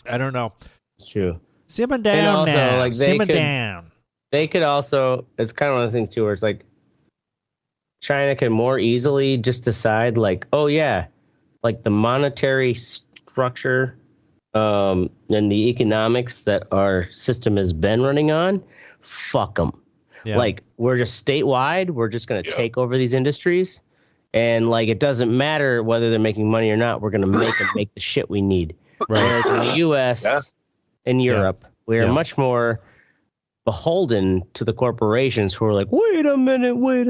I don't know. It's true. Simmer down also, now. like, Simmer down. They could also, it's kind of one of those things too, where it's like China can more easily just decide, like, oh yeah, like the monetary structure and the economics that our system has been running on, fuck them. Yeah. Like, we're just statewide. We're just going to take over these industries. And, like, it doesn't matter whether they're making money or not. We're going to make them make the shit we need. Right. Whereas in the U.S. and Europe, we are much more beholden to the corporations who are like, wait a minute, we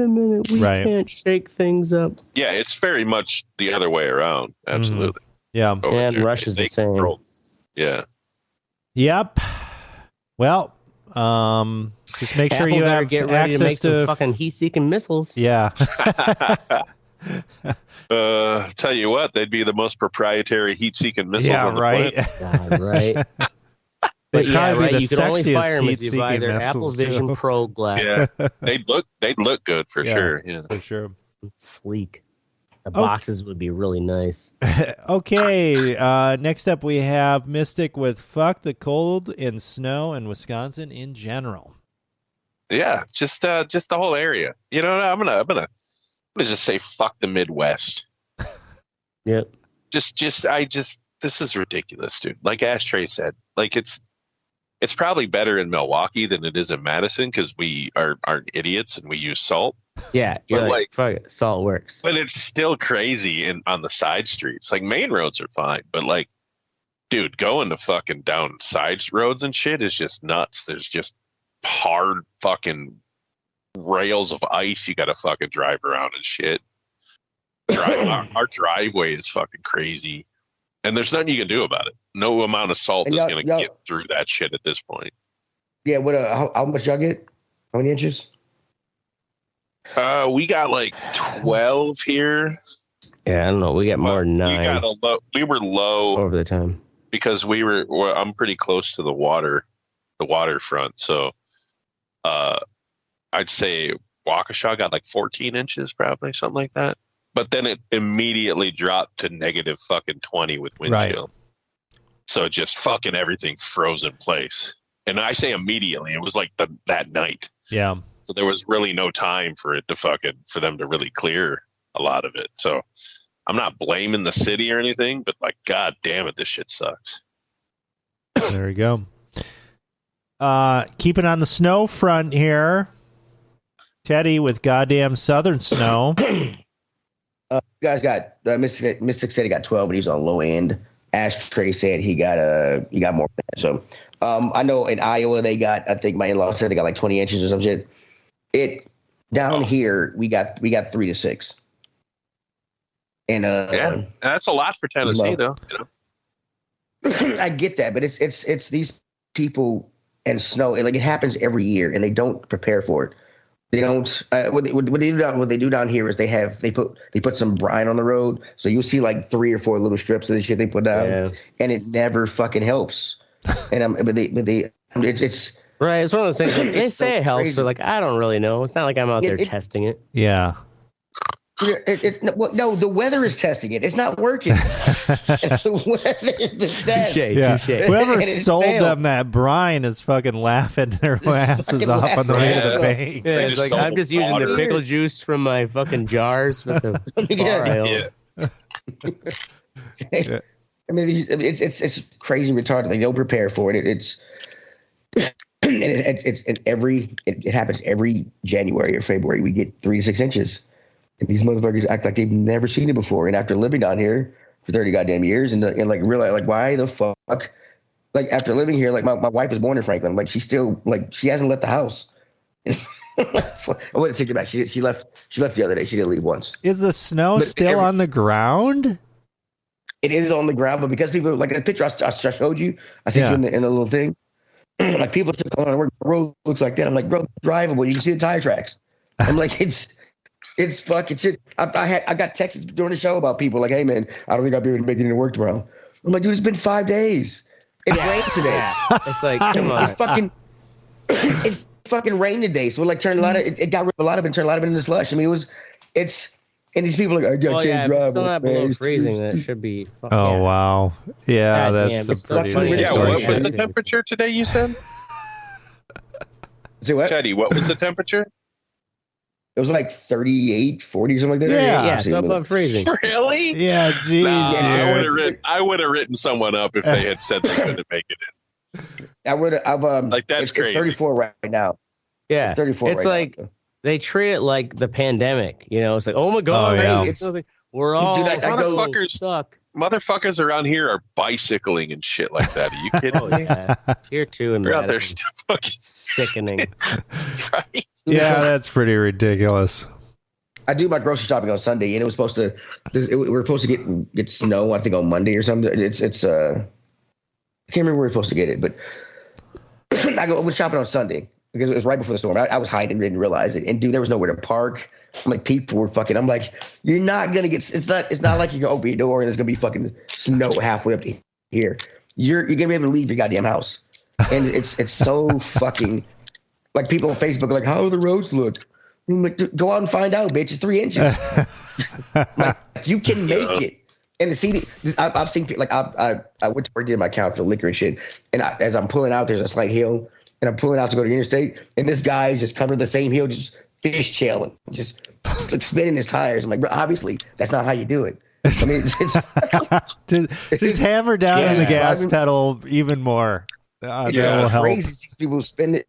can't shake things up. Yeah, it's very much the other way around. Absolutely. Yeah. And Russia's the same. Yeah. Yep. Well, just make sure you have get ready access to make some fucking heat-seeking missiles. Yeah. Tell you what, they'd be the most proprietary heat-seeking missiles on the planet. God, right. But you can only fire them if you buy their Apple Vision Pro glasses. Yeah, they'd look good for sure. Yeah, for sure. Sleek. The boxes would be really nice. Okay, next up we have Mystic with "Fuck the Cold and Snow in Wisconsin in General." Yeah, just the whole area. You know, I'm gonna just say fuck the Midwest. Yep. This is ridiculous, dude. Like Ashtray said, like it's probably better in Milwaukee than it is in Madison because we aren't idiots and we use salt. Yeah, you're like fuck it, salt works. But it's still crazy on the side streets. Like main roads are fine, but like, dude, going to fucking down side roads and shit is just nuts. There's just hard fucking rails of ice you got to fucking drive around and shit. Our driveway is fucking crazy, and there's nothing you can do about it. No amount of salt is going to get through that shit at this point. Yeah, what? How much y'all get? How many inches? We got like 12 here. Yeah, I don't know. We got more than 9. We were low over the time because I'm pretty close to the waterfront. So, I'd say Waukesha got like 14 inches, probably something like that. But then it immediately dropped to negative fucking 20 with wind chill. So just fucking everything froze in place. And I say immediately, it was like that night. Yeah. So there was really no time for them to really clear a lot of it. So I'm not blaming the city or anything, but like, God damn it, this shit sucks. There you go. Keeping on the snow front here. Teddy with goddamn southern snow. You guys got Mystic said he got 12, but he's on low end. Ashtray said he got more. So I know in Iowa they got, I think my in-law said they got like 20 inches or some shit. Down here we got 3 to 6. And that's a lot for Tennessee though. You know? I get that, but it's these people and snow. Like it happens every year, and they don't prepare for it. They don't. What they do down here is they put some brine on the road, so you'll see like 3 or 4 little strips of the shit they put down, and it never fucking helps. And it's right. It's one of those things. Like, they say it helps, crazy. But like I don't really know. It's not like I'm out there testing it. Yeah. No, the weather is testing it. It's not working. The weather is the test. Touché. Whoever sold them that brine is fucking laughing their asses off on the way to the bank. Yeah, it's like I'm just using the pickle juice from my fucking jars with the bar I mean, it's crazy retarded. They don't prepare for it. It happens every January or February. We get 3 to 6 inches. And these motherfuckers act like they've never seen it before. And after living down here for 30 goddamn years and like realize like why the fuck like after living here, like my wife was born in Franklin. Like she still like she hasn't left the house. I wouldn't take it back. She left the other day. She didn't leave once. Is the snow still on the ground? It is on the ground, but because people like the picture I showed you, I sent you in the little thing. Like people took on work, the road looks like that. I'm like, bro, drivable. You can see the tire tracks. I'm like, it's fucking shit. I got texts during the show about people like, hey man, I don't think I'll be able to make it into work tomorrow. I'm like, dude, it's been 5 days. It rained today. It's like, come on. It fucking rained today, so it like turned a lot of it got rid of a lot of it, turned a lot of it into slush. I mean, and these people are like, I can't drive. It's still not below freezing. That should be. Oh wow, yeah, that's it's pretty funny. Yeah, what was the temperature today? You said. So what? Teddy, what was the temperature? It was like 38, 40, something like that. Yeah, so above freezing. Really? Yeah, geez, I would have written someone up if they had said they couldn't make it in. I've like that's crazy. It's 34 right now. Yeah, it's 34. It's right like now, so. They treat it like the pandemic. You know, it's like, oh my god, it's nothing. We're all stuck. Motherfuckers around here are bicycling and shit like that. Are you kidding? Oh yeah, here too. They're out there still fucking sickening. Right? Yeah, that's pretty ridiculous. I do my grocery shopping on Sunday, and it was supposed to. We were supposed to get snow. I think on Monday or something. I can't remember where we were supposed to get it, but I was shopping on Sunday because it was right before the storm. I was hiding, didn't realize it, and dude, there was nowhere to park. I'm like, people were fucking. I'm like, you're not gonna get. It's not like you can open your door and there's gonna be fucking snow halfway up to here. You're gonna be able to leave your goddamn house, and it's so fucking. Like people on Facebook are like, how do the roads look? I'm like, go out and find out, bitch. It's 3 inches. Like, you can make it. And the CD, I've seen like I went to where I did my count for liquor and shit. And as I'm pulling out, there's a slight hill, and I'm pulling out to go to the interstate, and this guy is just coming the same hill, just fishtailing, just like spinning his tires. I'm like, bro, obviously that's not how you do it. I mean, just hammer down on the gas pedal even more. That will help. Crazy. See people spin it.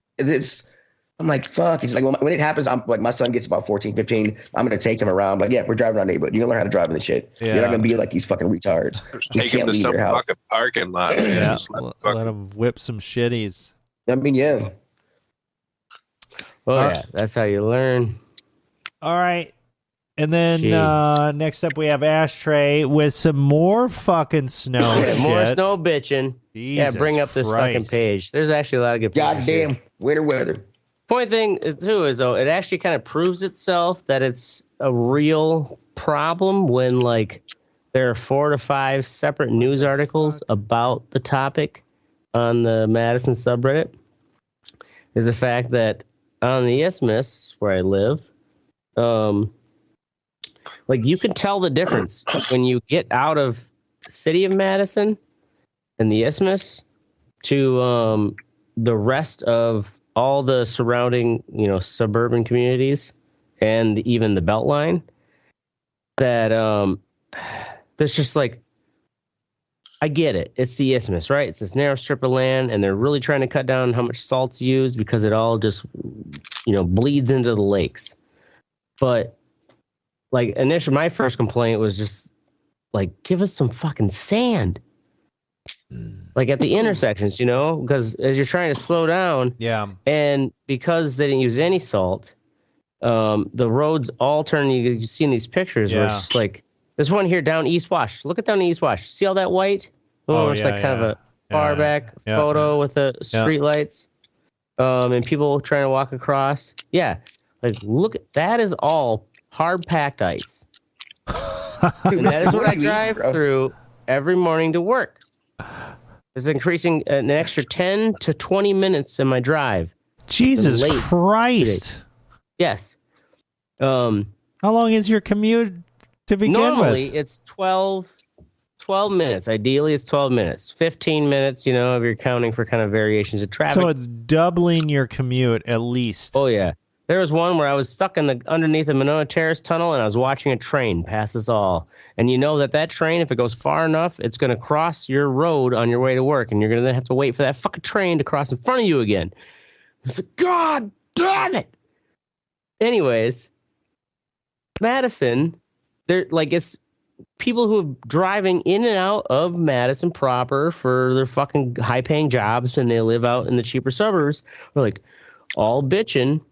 I'm like, fuck. It's like when it happens, I'm like, my son gets about 14, 15. I'm going to take him around. Like, yeah, we're driving around neighborhood. You're going to learn how to drive in the shit. Yeah. You're not going to be like these fucking retards. Take him to some fucking parking lot. Yeah. Let him whip some shitties. I mean, yeah. Oh, yeah. That's how you learn. All right. And then next up, we have Ashtray with some more fucking snow shit. More snow bitching. Jesus bring up this fucking page. There's actually a lot of good pages. Goddamn winter weather. Point thing is though, it actually kind of proves itself that it's a real problem when like there are 4 to 5 separate news articles about the topic on the Madison subreddit. Is the fact that on the Isthmus where I live, like you can tell the difference when you get out of the city of Madison and the Isthmus to the rest of all the surrounding, suburban communities and even the Beltline, that there's just like, I get it. It's the Isthmus, right? It's this narrow strip of land, and they're really trying to cut down how much salt's used because it all just, bleeds into the lakes. But like initially, my first complaint was just like, give us some fucking sand. Like at the intersections, because as you're trying to slow down, and because they didn't use any salt, the roads all turn. You see in these pictures where it's just like this one here down East Wash. Look at down East Wash. See all that white? It's like kind of a far back photo with the street lights, and people trying to walk across. Yeah, like look, that is all hard packed ice, and that is what I drive through every morning to work. It's increasing an extra 10 to 20 minutes in my drive. Jesus Christ. Yes. How long is your commute to begin with? Normally, it's 12 minutes. Ideally, it's 12 minutes. 15 minutes, if you're counting for kind of variations of traffic. So it's doubling your commute at least. Oh, yeah. There was one where I was stuck underneath the Monona Terrace tunnel, and I was watching a train pass us all. And you know that train, if it goes far enough, it's going to cross your road on your way to work, and you're going to have to wait for that fucking train to cross in front of you again. It's like, God damn it! Anyways, Madison, it's people who are driving in and out of Madison proper for their fucking high paying jobs and they live out in the cheaper suburbs are like all bitching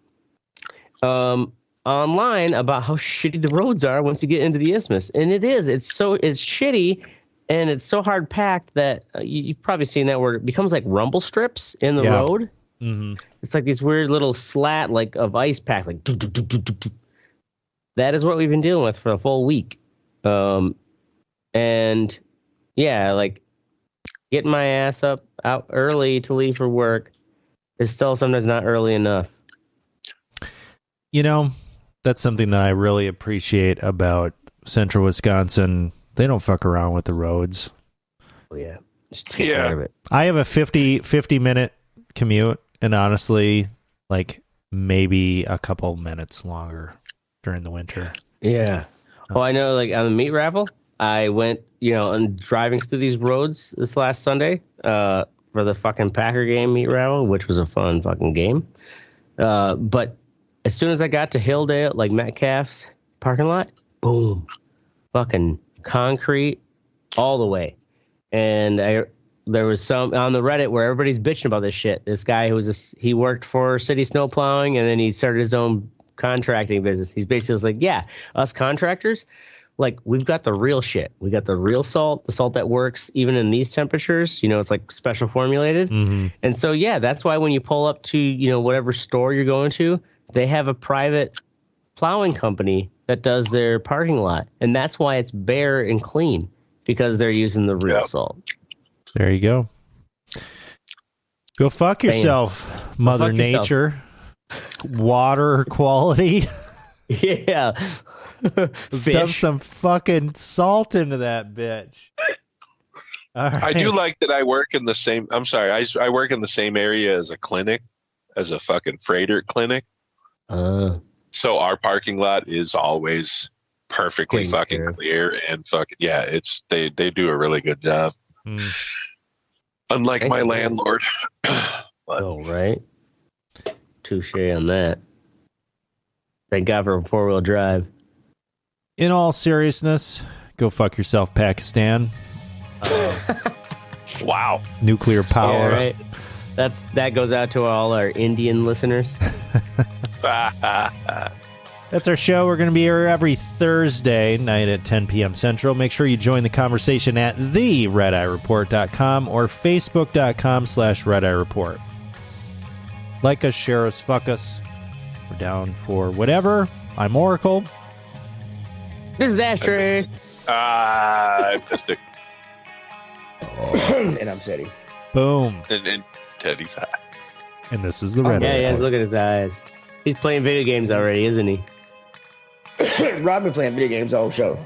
online about how shitty the roads are once you get into the isthmus. And it's shitty and it's so hard packed that you've probably seen that where it becomes like rumble strips in the road. Mm-hmm. It's like these weird little slat like of ice pack, like that is what we've been dealing with for a full week. And yeah, like getting my ass up out early to leave for work is still sometimes not early enough. You know, that's something that I really appreciate about Central Wisconsin. They don't fuck around with the roads. Oh yeah. Just take care of it. I have a 50 minute commute, and honestly, like maybe a couple minutes longer during the winter. Yeah. Oh, I know, like on the meat raffle, I went, and driving through these roads this last Sunday for the fucking Packer game meat raffle, which was a fun fucking game. But as soon as I got to Hilldale, like Metcalf's parking lot, boom, fucking concrete all the way. And there was some on the Reddit where everybody's bitching about this shit. This guy who he worked for city snow plowing, and then he started his own contracting business. He's basically like, yeah, us contractors, like we've got the real shit. We got the real salt, the salt that works even in these temperatures. It's like special formulated. Mm-hmm. And so, yeah, that's why when you pull up to, whatever store you're going to, they have a private plowing company that does their parking lot. And that's why it's bare and clean, because they're using the real salt. There you go. Go fuck yourself, Mother Nature. Water quality. Yeah. Dump some fucking salt into that bitch. All right. I do like that I work in the same, I work in the same area as a clinic, as a fucking freighter clinic. So our parking lot is always perfectly fucking clear and fucking, they do a really good job. Unlike my landlord. Oh, right. Touche on that. Thank God for 4-wheel drive. In all seriousness, go fuck yourself, Pakistan. Wow. Nuclear power. Yeah, right. That goes out to all our Indian listeners. That's our show. We're going to be here every Thursday night at 10 p.m. Central. Make sure you join the conversation at theredeyereport.com or facebook.com/redeyereport. Like us, share us, fuck us. We're down for whatever. I'm Oracle. This is Ashtray. I missed it. And I'm Teddy. Boom. And Teddy's high. And this is the Red Yeah, Report. look at his eyes. He's playing video games already, isn't he? Rob been playing video games all show.